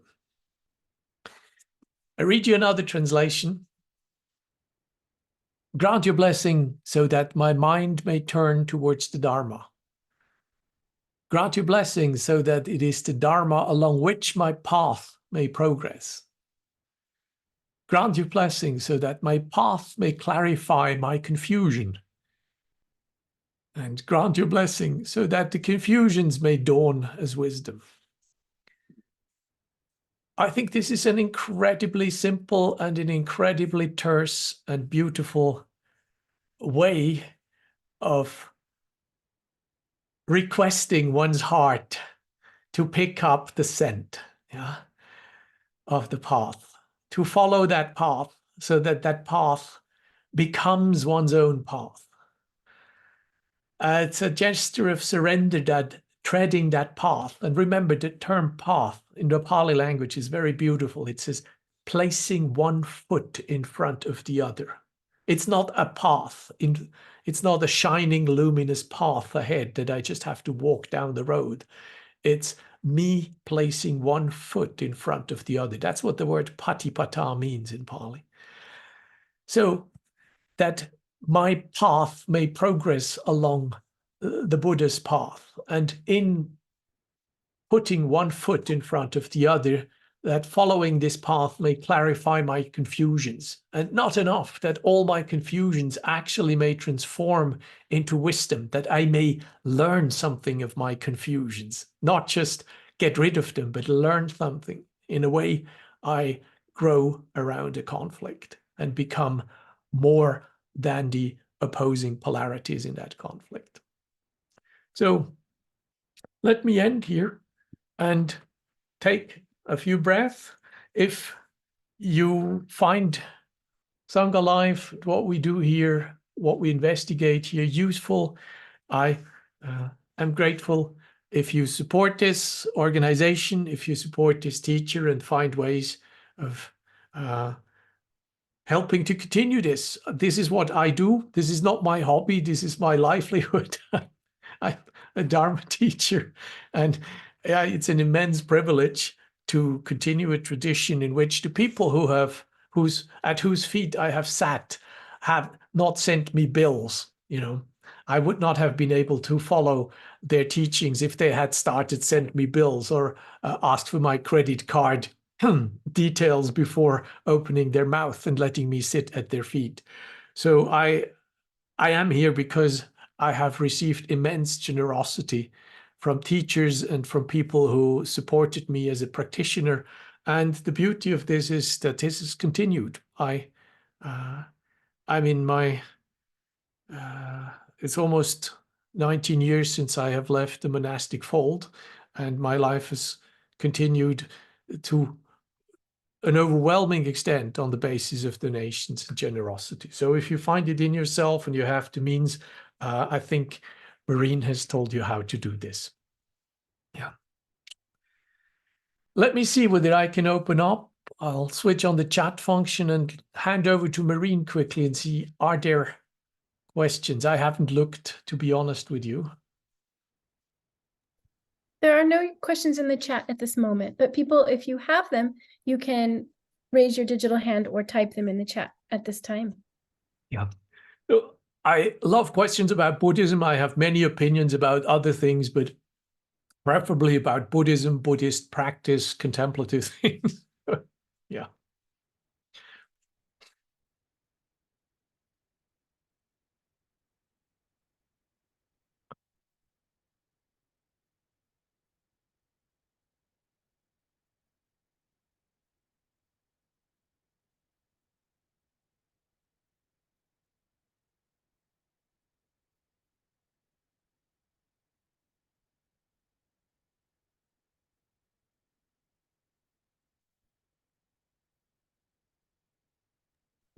I read you another translation. Grant your blessing so that my mind may turn towards the Dharma. Grant your blessing so that it is the Dharma along which my path may progress. Grant your blessing so that my path may clarify my confusion. And grant your blessing so that the confusions may dawn as wisdom. I think this is an incredibly simple and an incredibly terse and beautiful way of requesting one's heart to pick up the scent, yeah, of the path, to follow that path so that that path becomes one's own path. It's a gesture of surrender, that treading that path. And remember, the term path in the Pali language is very beautiful. It says placing one foot in front of the other. It's not a path. It's not a shining, luminous path ahead that I just have to walk down the road. It's me placing one foot in front of the other. That's what the word patipata means in Pali. So that my path may progress along the Buddha's path. And in putting one foot in front of the other, that following this path may clarify my confusions. And not enough, that all my confusions actually may transform into wisdom, that I may learn something of my confusions, not just get rid of them, but learn something. In a way, I grow around a conflict and become more than the opposing polarities in that conflict. So let me end here and take a few breaths. If you find Sangha life, what we do here, what we investigate here, useful, I am grateful if you support this organization, if you support this teacher and find ways of helping to continue this. This is what I do. This is not my hobby. This is my livelihood. I'm a Dharma teacher, and it's an immense privilege to continue a tradition in which the people at whose feet I have sat have not sent me bills. You know, I would not have been able to follow their teachings if they had started sent me bills or asked for my credit card details before opening their mouth and letting me sit at their feet. So I am here because I have received immense generosity from teachers and from people who supported me as a practitioner. And the beauty of this is that this is continued. I'm in my, it's almost 19 years since I have left the monastic fold, and my life has continued to an overwhelming extent on the basis of donations and generosity. So if you find it in yourself and you have the means, I think Marine has told you how to do this. Yeah. Let me see whether I can open up. I'll switch on the chat function and hand over to Marine quickly and see, are there questions? I haven't looked, to be honest with you. There are no questions in the chat at this moment, but people, if you have them, you can raise your digital hand or type them in the chat at this time. Yeah. I love questions about Buddhism. I have many opinions about other things, but preferably about Buddhism, Buddhist practice, contemplative things. Yeah.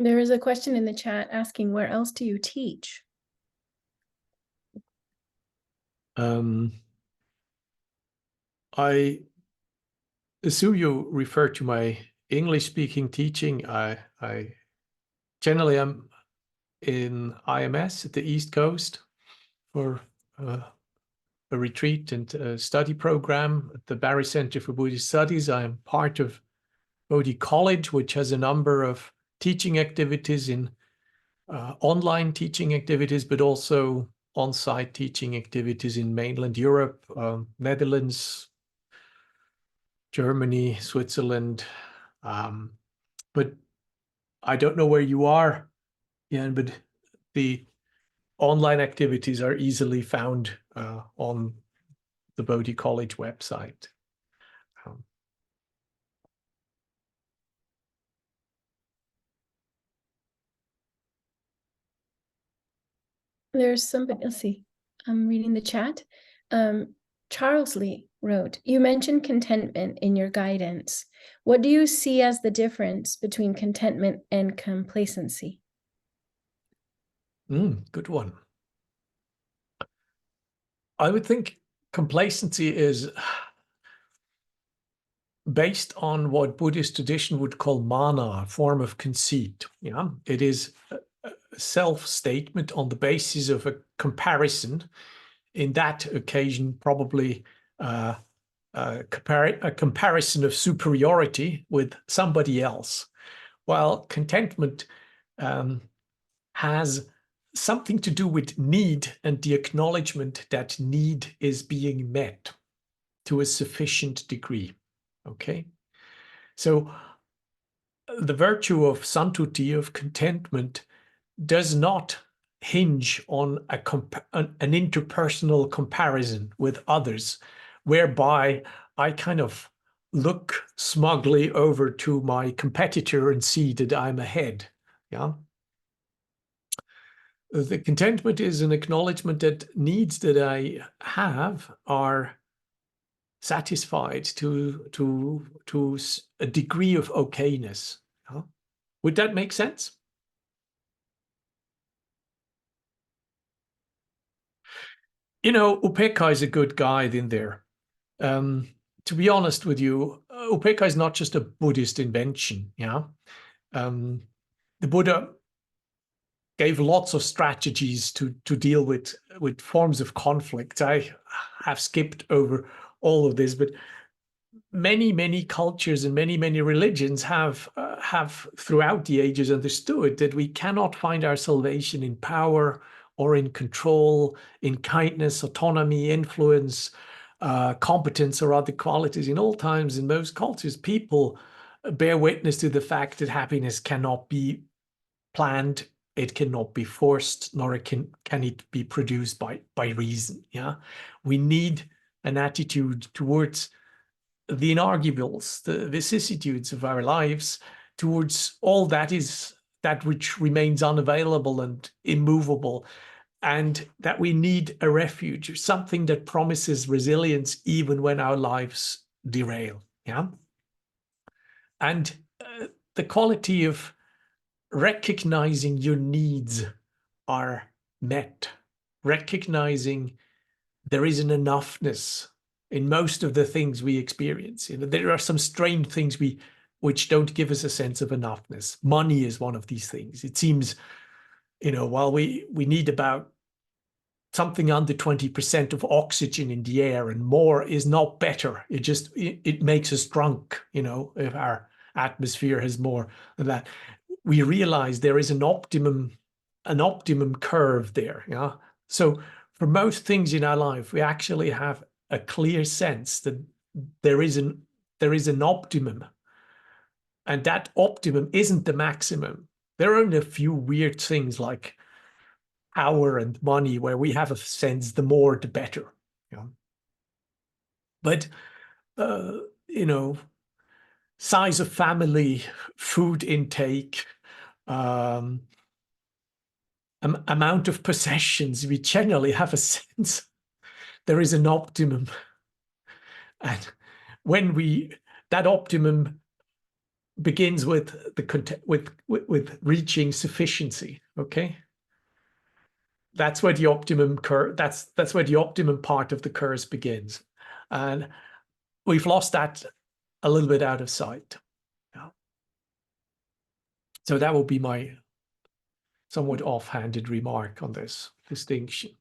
There is a question in the chat asking, where else do you teach? I assume you refer to my English-speaking teaching. I generally am in IMS at the East Coast for a retreat and a study program at the Barry Center for Buddhist Studies. I am part of Bodhi College, which has a number of teaching activities in online teaching activities, but also on-site teaching activities in mainland Europe, Netherlands, Germany, Switzerland. But I don't know where you are, Jan, but the online activities are easily found on the Bodhi College website. There's somebody, let's see, I'm reading the chat. Charles Lee wrote, you mentioned contentment in your guidance. What do you see as the difference between contentment and complacency? Good one. I would think complacency is based on what Buddhist tradition would call mana, a form of conceit. Yeah, it is a self-statement on the basis of a comparison. In that occasion, probably a comparison of superiority with somebody else. While contentment has something to do with need and the acknowledgement that need is being met to a sufficient degree. Okay, so the virtue of santuti, of contentment, does not hinge on an interpersonal comparison with others, whereby I kind of look smugly over to my competitor and see that I'm ahead. Yeah. The contentment is an acknowledgement that needs that I have are satisfied to a degree of okayness. Huh? Would that make sense? You know, Upeka is a good guide in there. To be honest with you, Upeka is not just a Buddhist invention. Yeah, the Buddha gave lots of strategies to deal with forms of conflict. I have skipped over all of this, but many cultures and many religions have throughout the ages understood that we cannot find our salvation in power or in control, in kindness, autonomy, influence, competence, or other qualities. In all times, in most cultures, people bear witness to the fact that happiness cannot be planned, it cannot be forced, nor can it be produced by reason. Yeah, we need an attitude towards the inarguables, the vicissitudes of our lives, towards all that is that which remains unavailable and immovable, and that we need a refuge, something that promises resilience even when our lives derail. Yeah, and the quality of recognizing your needs are met, recognizing there is an enoughness in most of the things we experience. You know, there are some strange things which don't give us a sense of enoughness. Money is one of these things. It seems, you know, while we need about something under 20% of oxygen in the air, and more is not better. It makes us drunk, you know, if our atmosphere has more than that. We realize there is an optimum curve there. Yeah. So for most things in our life, we actually have a clear sense that there is an optimum, and that optimum isn't the maximum. There are only a few weird things like power and money where we have a sense the more the better. Yeah. But you know, size of family, food intake, amount of possessions, we generally have a sense there is an optimum. And when that optimum begins with with reaching sufficiency. Okay, that's where the optimum curve. That's where the optimum part of the curse begins, and we've lost that a little bit out of sight. Yeah. So that will be my somewhat offhanded remark on this distinction.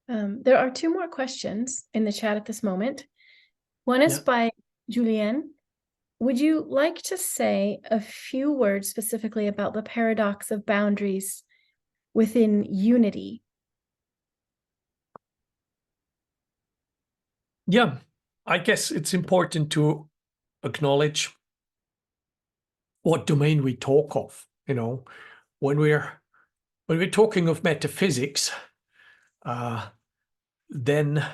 There are two more questions in the chat at this moment. One is by Julianne. Would you like to say a few words specifically about the paradox of boundaries within unity? Yeah, I guess it's important to acknowledge what domain we talk of. You know, when we're talking of metaphysics, then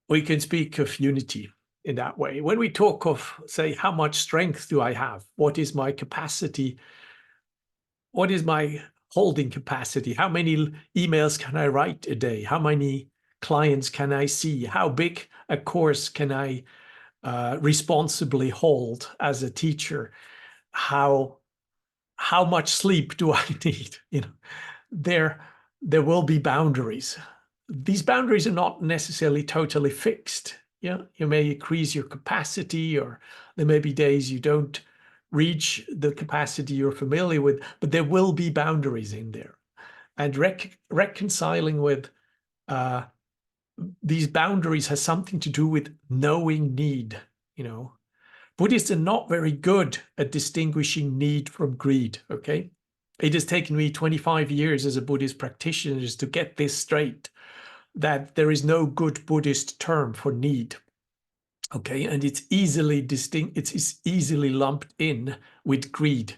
we can speak of unity in that way. When we talk of, say, how much strength do I have? What is my capacity? What is my holding capacity? How many emails can I write a day? How many clients can I see? How big a course can I responsibly hold as a teacher? How much sleep do I need? You know, there will be boundaries. These boundaries are not necessarily totally fixed. Yeah, you may increase your capacity, or there may be days you don't reach the capacity you're familiar with, but there will be boundaries in there. And reconciling with these boundaries has something to do with knowing need. You know, Buddhists are not very good at distinguishing need from greed. Okay, it has taken me 25 years as a Buddhist practitioner just to get this straight, that there is no good Buddhist term for need. Okay, and it's easily distinct, it's easily lumped in with greed.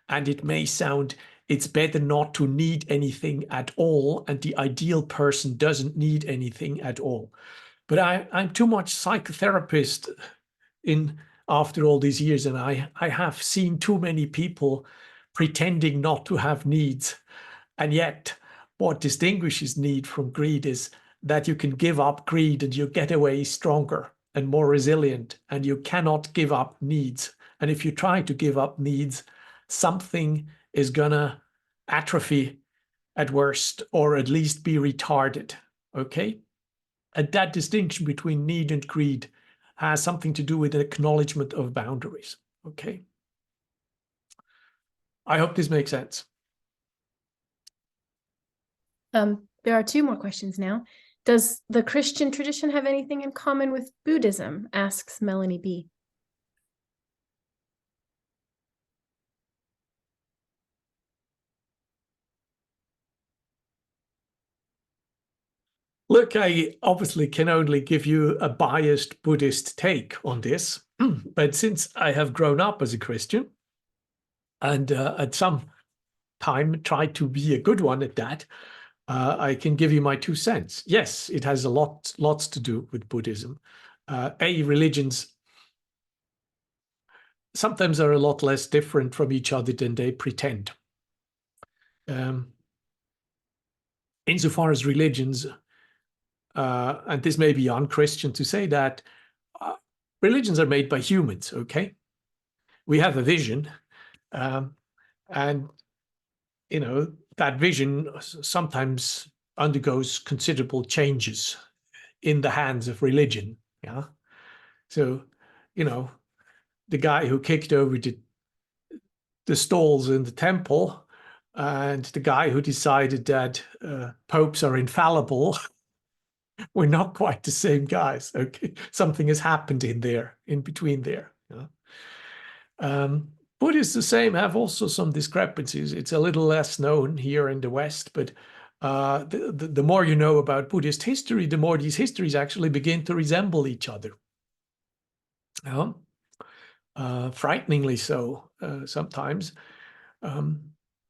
And it may sound, it's better not to need anything at all, and the ideal person doesn't need anything at all. But I'm too much psychotherapist in after all these years, and I have seen too many people pretending not to have needs. And yet what distinguishes need from greed is that you can give up greed and you get away stronger and more resilient, and you cannot give up needs. And if you try to give up needs, something is gonna atrophy at worst, or at least be retarded. Okay, and that distinction between need and greed has something to do with the acknowledgement of boundaries. Okay, I hope this makes sense. There are two more questions now. Does the Christian tradition have anything in common with Buddhism? Asks Melanie B. Look, I obviously can only give you a biased Buddhist take on this, but since I have grown up as a Christian and at some time tried to be a good one at that, I can give you my 2 cents. Yes, it has lots to do with Buddhism. Religions sometimes are a lot less different from each other than they pretend. Insofar as religions, and this may be unchristian to say that, religions are made by humans, okay? We have a vision, and, you know, that vision sometimes undergoes considerable changes in the hands of religion, yeah? So, you know, the guy who kicked over the stalls in the temple and the guy who decided that popes are infallible, we're not quite the same guys. Okay, something has happened in between there. Buddhists the same have also some discrepancies. It's a little less known here in the West, but the more you know about Buddhist history, the more these histories actually begin to resemble each other. Frighteningly so sometimes.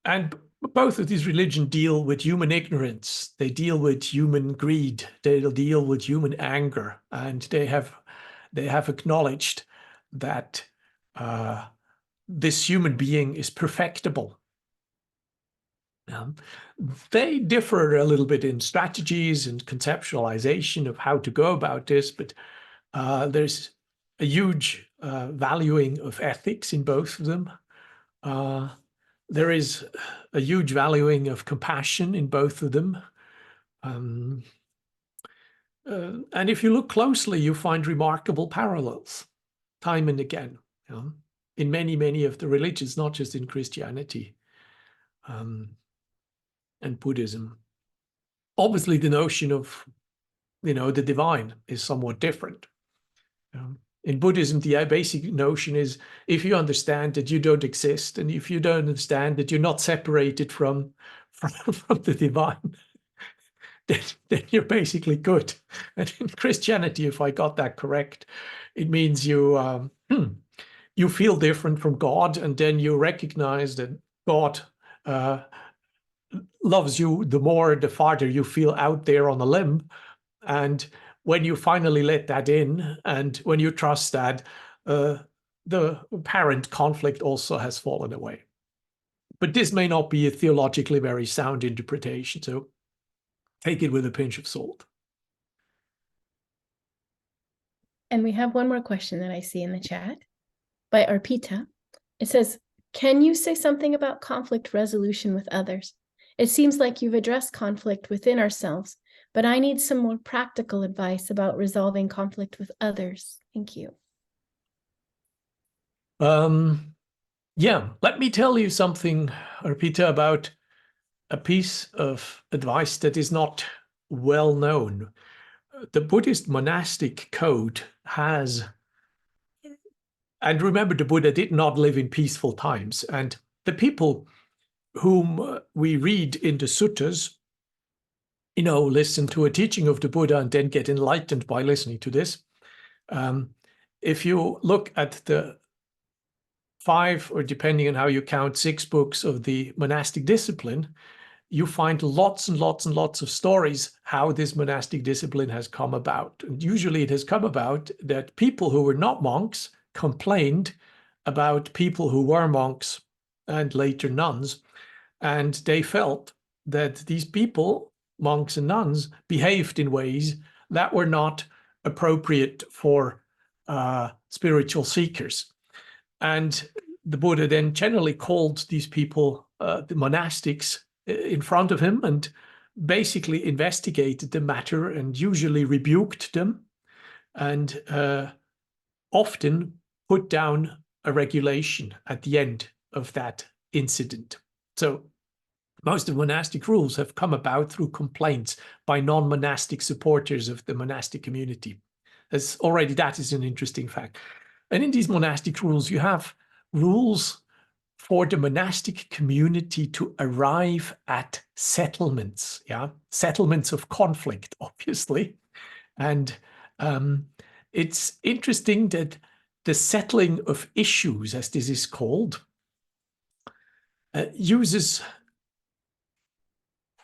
And both of these religions deal with human ignorance. They deal with human greed. They deal with human anger, and they have acknowledged that this human being is perfectible. They differ a little bit in strategies and conceptualization of how to go about this, but There's a huge valuing of ethics in both of them. There is a huge valuing of compassion in both of them. And if you look closely, you find remarkable parallels time and again, you know, in many, many of the religions, not just in Christianity and Buddhism. Obviously, the notion of, you know, the divine is somewhat different. In Buddhism, the basic notion is if you understand that you don't exist, and if you don't understand that you're not separated from the divine, then you're basically good. And in Christianity, if I got that correct, it means you you feel different from God, and then you recognize that God loves you the more, the farther you feel out there on a limb. And when you finally let that in, and when you trust that, the apparent conflict also has fallen away. But this may not be a theologically very sound interpretation, so take it with a pinch of salt. And we have one more question that I see in the chat by Arpita. It says, can you say something about conflict resolution with others? It seems like you've addressed conflict within ourselves, but I need some more practical advice about resolving conflict with others. Thank you. Yeah, let me tell you something, Arpita, about a piece of advice that is not well known. The Buddhist monastic code has, and remember, the Buddha did not live in peaceful times, and the people whom we read in the suttas, you know, listen to a teaching of the Buddha and then get enlightened by listening to this. If you look at the 5, or depending on how you count, 6 books of the monastic discipline, you find lots and lots and lots of stories how this monastic discipline has come about. And usually it has come about that people who were not monks complained about people who were monks and later nuns, and they felt that these people, monks and nuns, behaved in ways that were not appropriate for spiritual seekers. And the Buddha then generally called these people, the monastics, in front of him and basically investigated the matter and usually rebuked them and often put down a regulation at the end of that incident. So most of monastic rules have come about through complaints by non-monastic supporters of the monastic community. As already that is an interesting fact. And in these monastic rules, you have rules for the monastic community to arrive at settlements, settlements of conflict, obviously. And it's interesting that the settling of issues, as this is called, uses,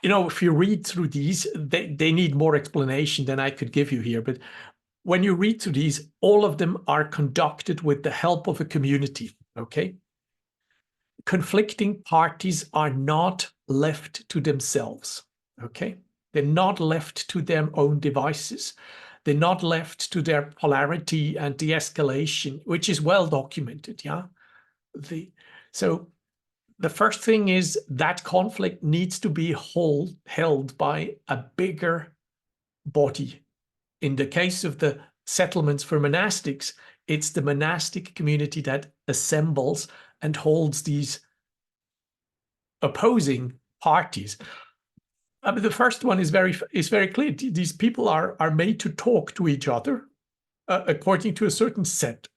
you know, if you read through these, they need more explanation than I could give you here. But when you read through these, all of them are conducted with the help of a community, okay? Conflicting parties are not left to themselves, okay? They're not left to their own devices. They're not left to their polarity and de-escalation, which is well documented, yeah? So the first thing is that conflict needs to be held by a bigger body. In the case of the settlements for monastics, it's the monastic community that assembles and holds these opposing parties. I mean, the first one is very clear. These people are made to talk to each other according to a certain set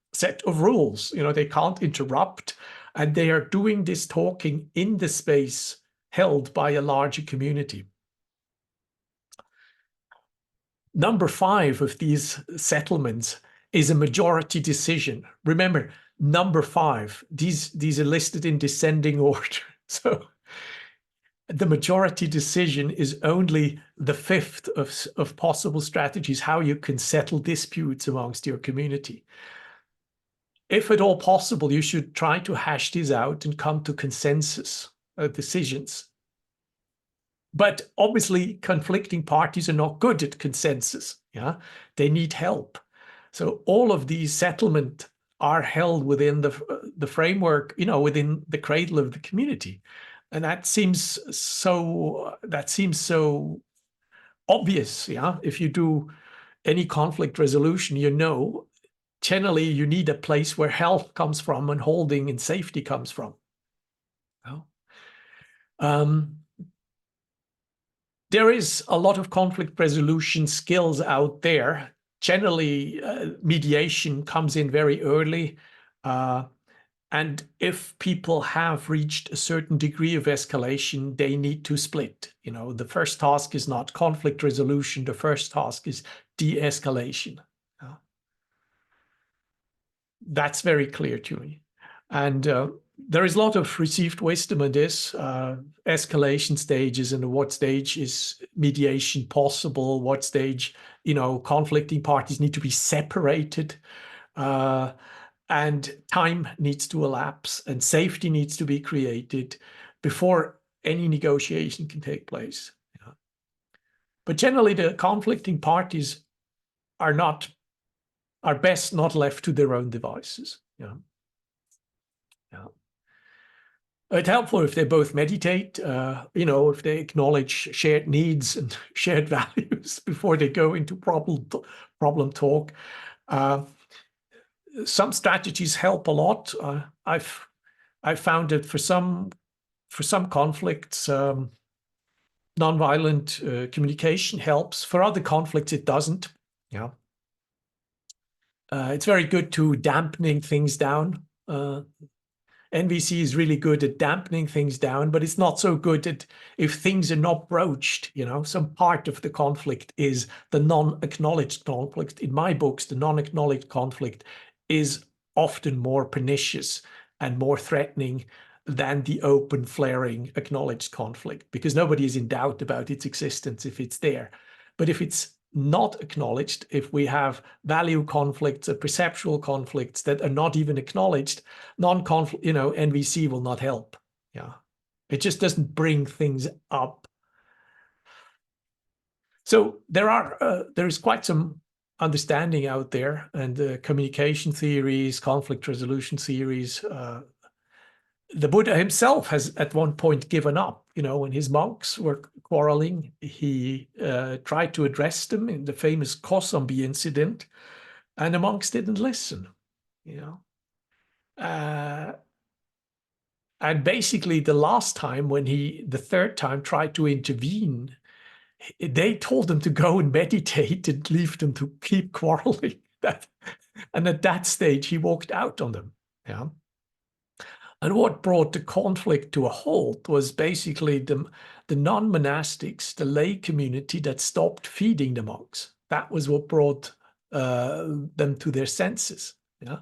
of rules. You know, they can't interrupt, and they are doing this talking in the space held by a larger community. Number 5 of these settlements is a majority decision. Remember, number 5, these are listed in descending order. So the majority decision is only the 5th of possible strategies how you can settle disputes amongst your community. If at all possible, you should try to hash these out and come to consensus decisions. But obviously, conflicting parties are not good at consensus. Yeah, they need help. So all of these settlement are held within the framework, within the cradle of the community. And that seems so obvious. Yeah. If you do any conflict resolution, generally you need a place where health comes from and holding and safety comes from. There is a lot of conflict resolution skills out there. Generally, mediation comes in very early. And if people have reached a certain degree of escalation, they need to split. The first task is not conflict resolution. The first task is de-escalation. That's very clear to me. And there is a lot of received wisdom in this, escalation stages, and what stage is mediation possible, what stage, conflicting parties need to be separated, and time needs to elapse, and safety needs to be created before any negotiation can take place. But generally, the conflicting parties are best not left to their own devices. It's helpful if they both meditate, if they acknowledge shared needs and shared values before they go into problem talk. Some strategies help a lot. I've found that for some conflicts, nonviolent communication helps. For other conflicts, it doesn't. Yeah. It's very good to dampening things down. NVC is really good at dampening things down, but it's not so good at if things are not broached. Some part of the conflict is the non-acknowledged conflict. In my books, the non-acknowledged conflict is often more pernicious and more threatening than the open, flaring, acknowledged conflict, because nobody is in doubt about its existence if it's there. But if it's not acknowledged, if we have value conflicts or perceptual conflicts that are not even acknowledged, non-conflict, NVC will not help. Yeah, it just doesn't bring things up. So there is quite some understanding out there, and communication theories, conflict resolution theories. The Buddha himself has at one point given up. When his monks were quarreling, he tried to address them in the famous Kosambi incident, and the monks didn't listen. And basically the third time tried to intervene, they told him to go and meditate and leave them to keep quarreling. And at that stage, he walked out on them. Yeah. And what brought the conflict to a halt was basically the non-monastics, the lay community that stopped feeding the monks. That was what brought them to their senses. Yeah?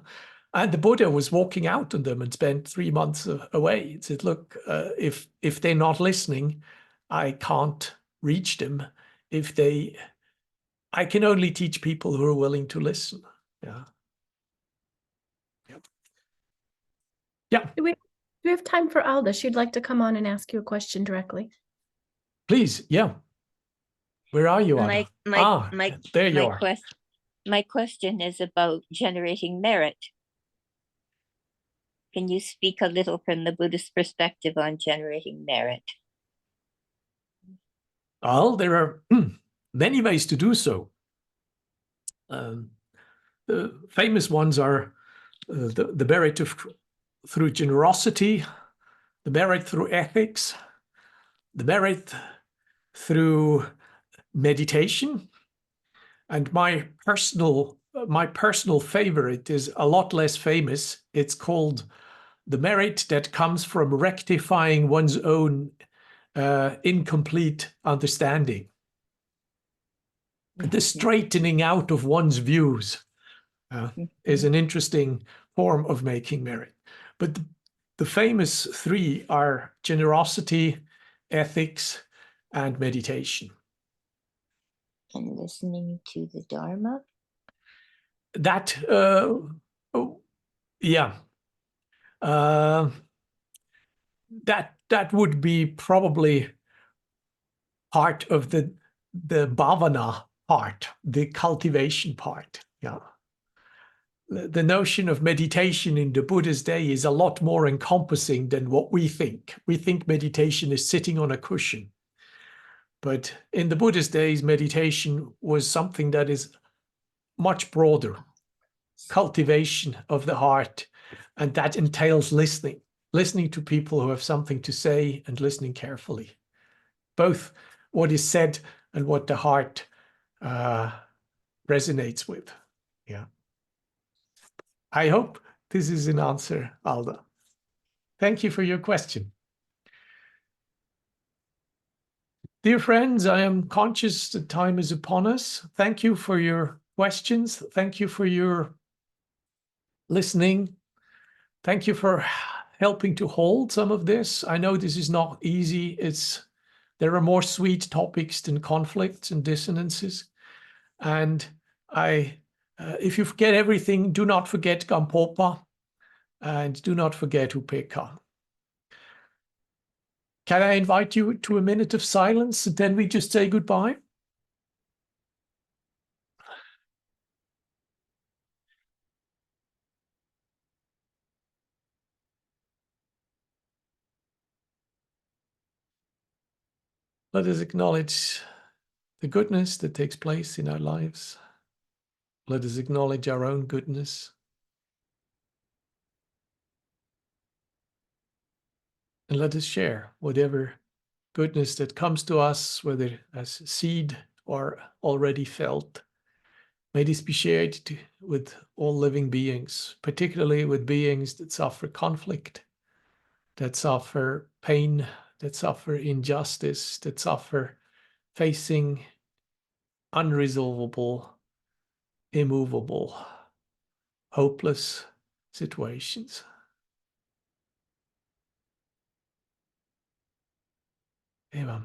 And the Buddha was walking out on them and spent 3 months away. He said, look, if they're not listening, I can't reach them. I can only teach people who are willing to listen. Yeah. Yeah. Do we have time for Alda? She'd like to come on and ask you a question directly. Please, yeah. Where are you, Anna? There you are. My question is about generating merit. Can you speak a little from the Buddhist perspective on generating merit? Well, there are many ways to do so. The famous ones are the merit through generosity, the merit through ethics, the merit through meditation, and my personal favorite is a lot less famous. It's called the merit that comes from rectifying one's own incomplete understanding. The straightening out of one's views is an interesting form of making merit. But the famous three are generosity, ethics, and meditation. And listening to the Dharma? That, yeah. That would be probably part of the bhavana part, the cultivation part. Yeah. the notion of meditation in the Buddha's day is a lot more encompassing than what we think. We think meditation is sitting on a cushion. But in the Buddha's days, meditation was something that is much broader, cultivation of the heart, and that entails listening to people who have something to say and listening carefully. Both what is said and what the heart resonates with. Yeah. I hope this is an answer, Alda. Thank you for your question. Dear friends, I am conscious that time is upon us. Thank you for your questions. Thank you for your listening. Thank you for helping to hold some of this. I know this is not easy. There are more sweet topics than conflicts and dissonances. And if you forget everything, do not forget Gampopa and do not forget Upeka. Can I invite you to a minute of silence and then we just say goodbye? Let us acknowledge the goodness that takes place in our lives. Let us acknowledge our own goodness. And let us share whatever goodness that comes to us, whether as seed or already felt. May this be shared with all living beings, particularly with beings that suffer conflict, that suffer pain, that suffer injustice, that suffer facing unresolvable, immovable, hopeless situations. Amen.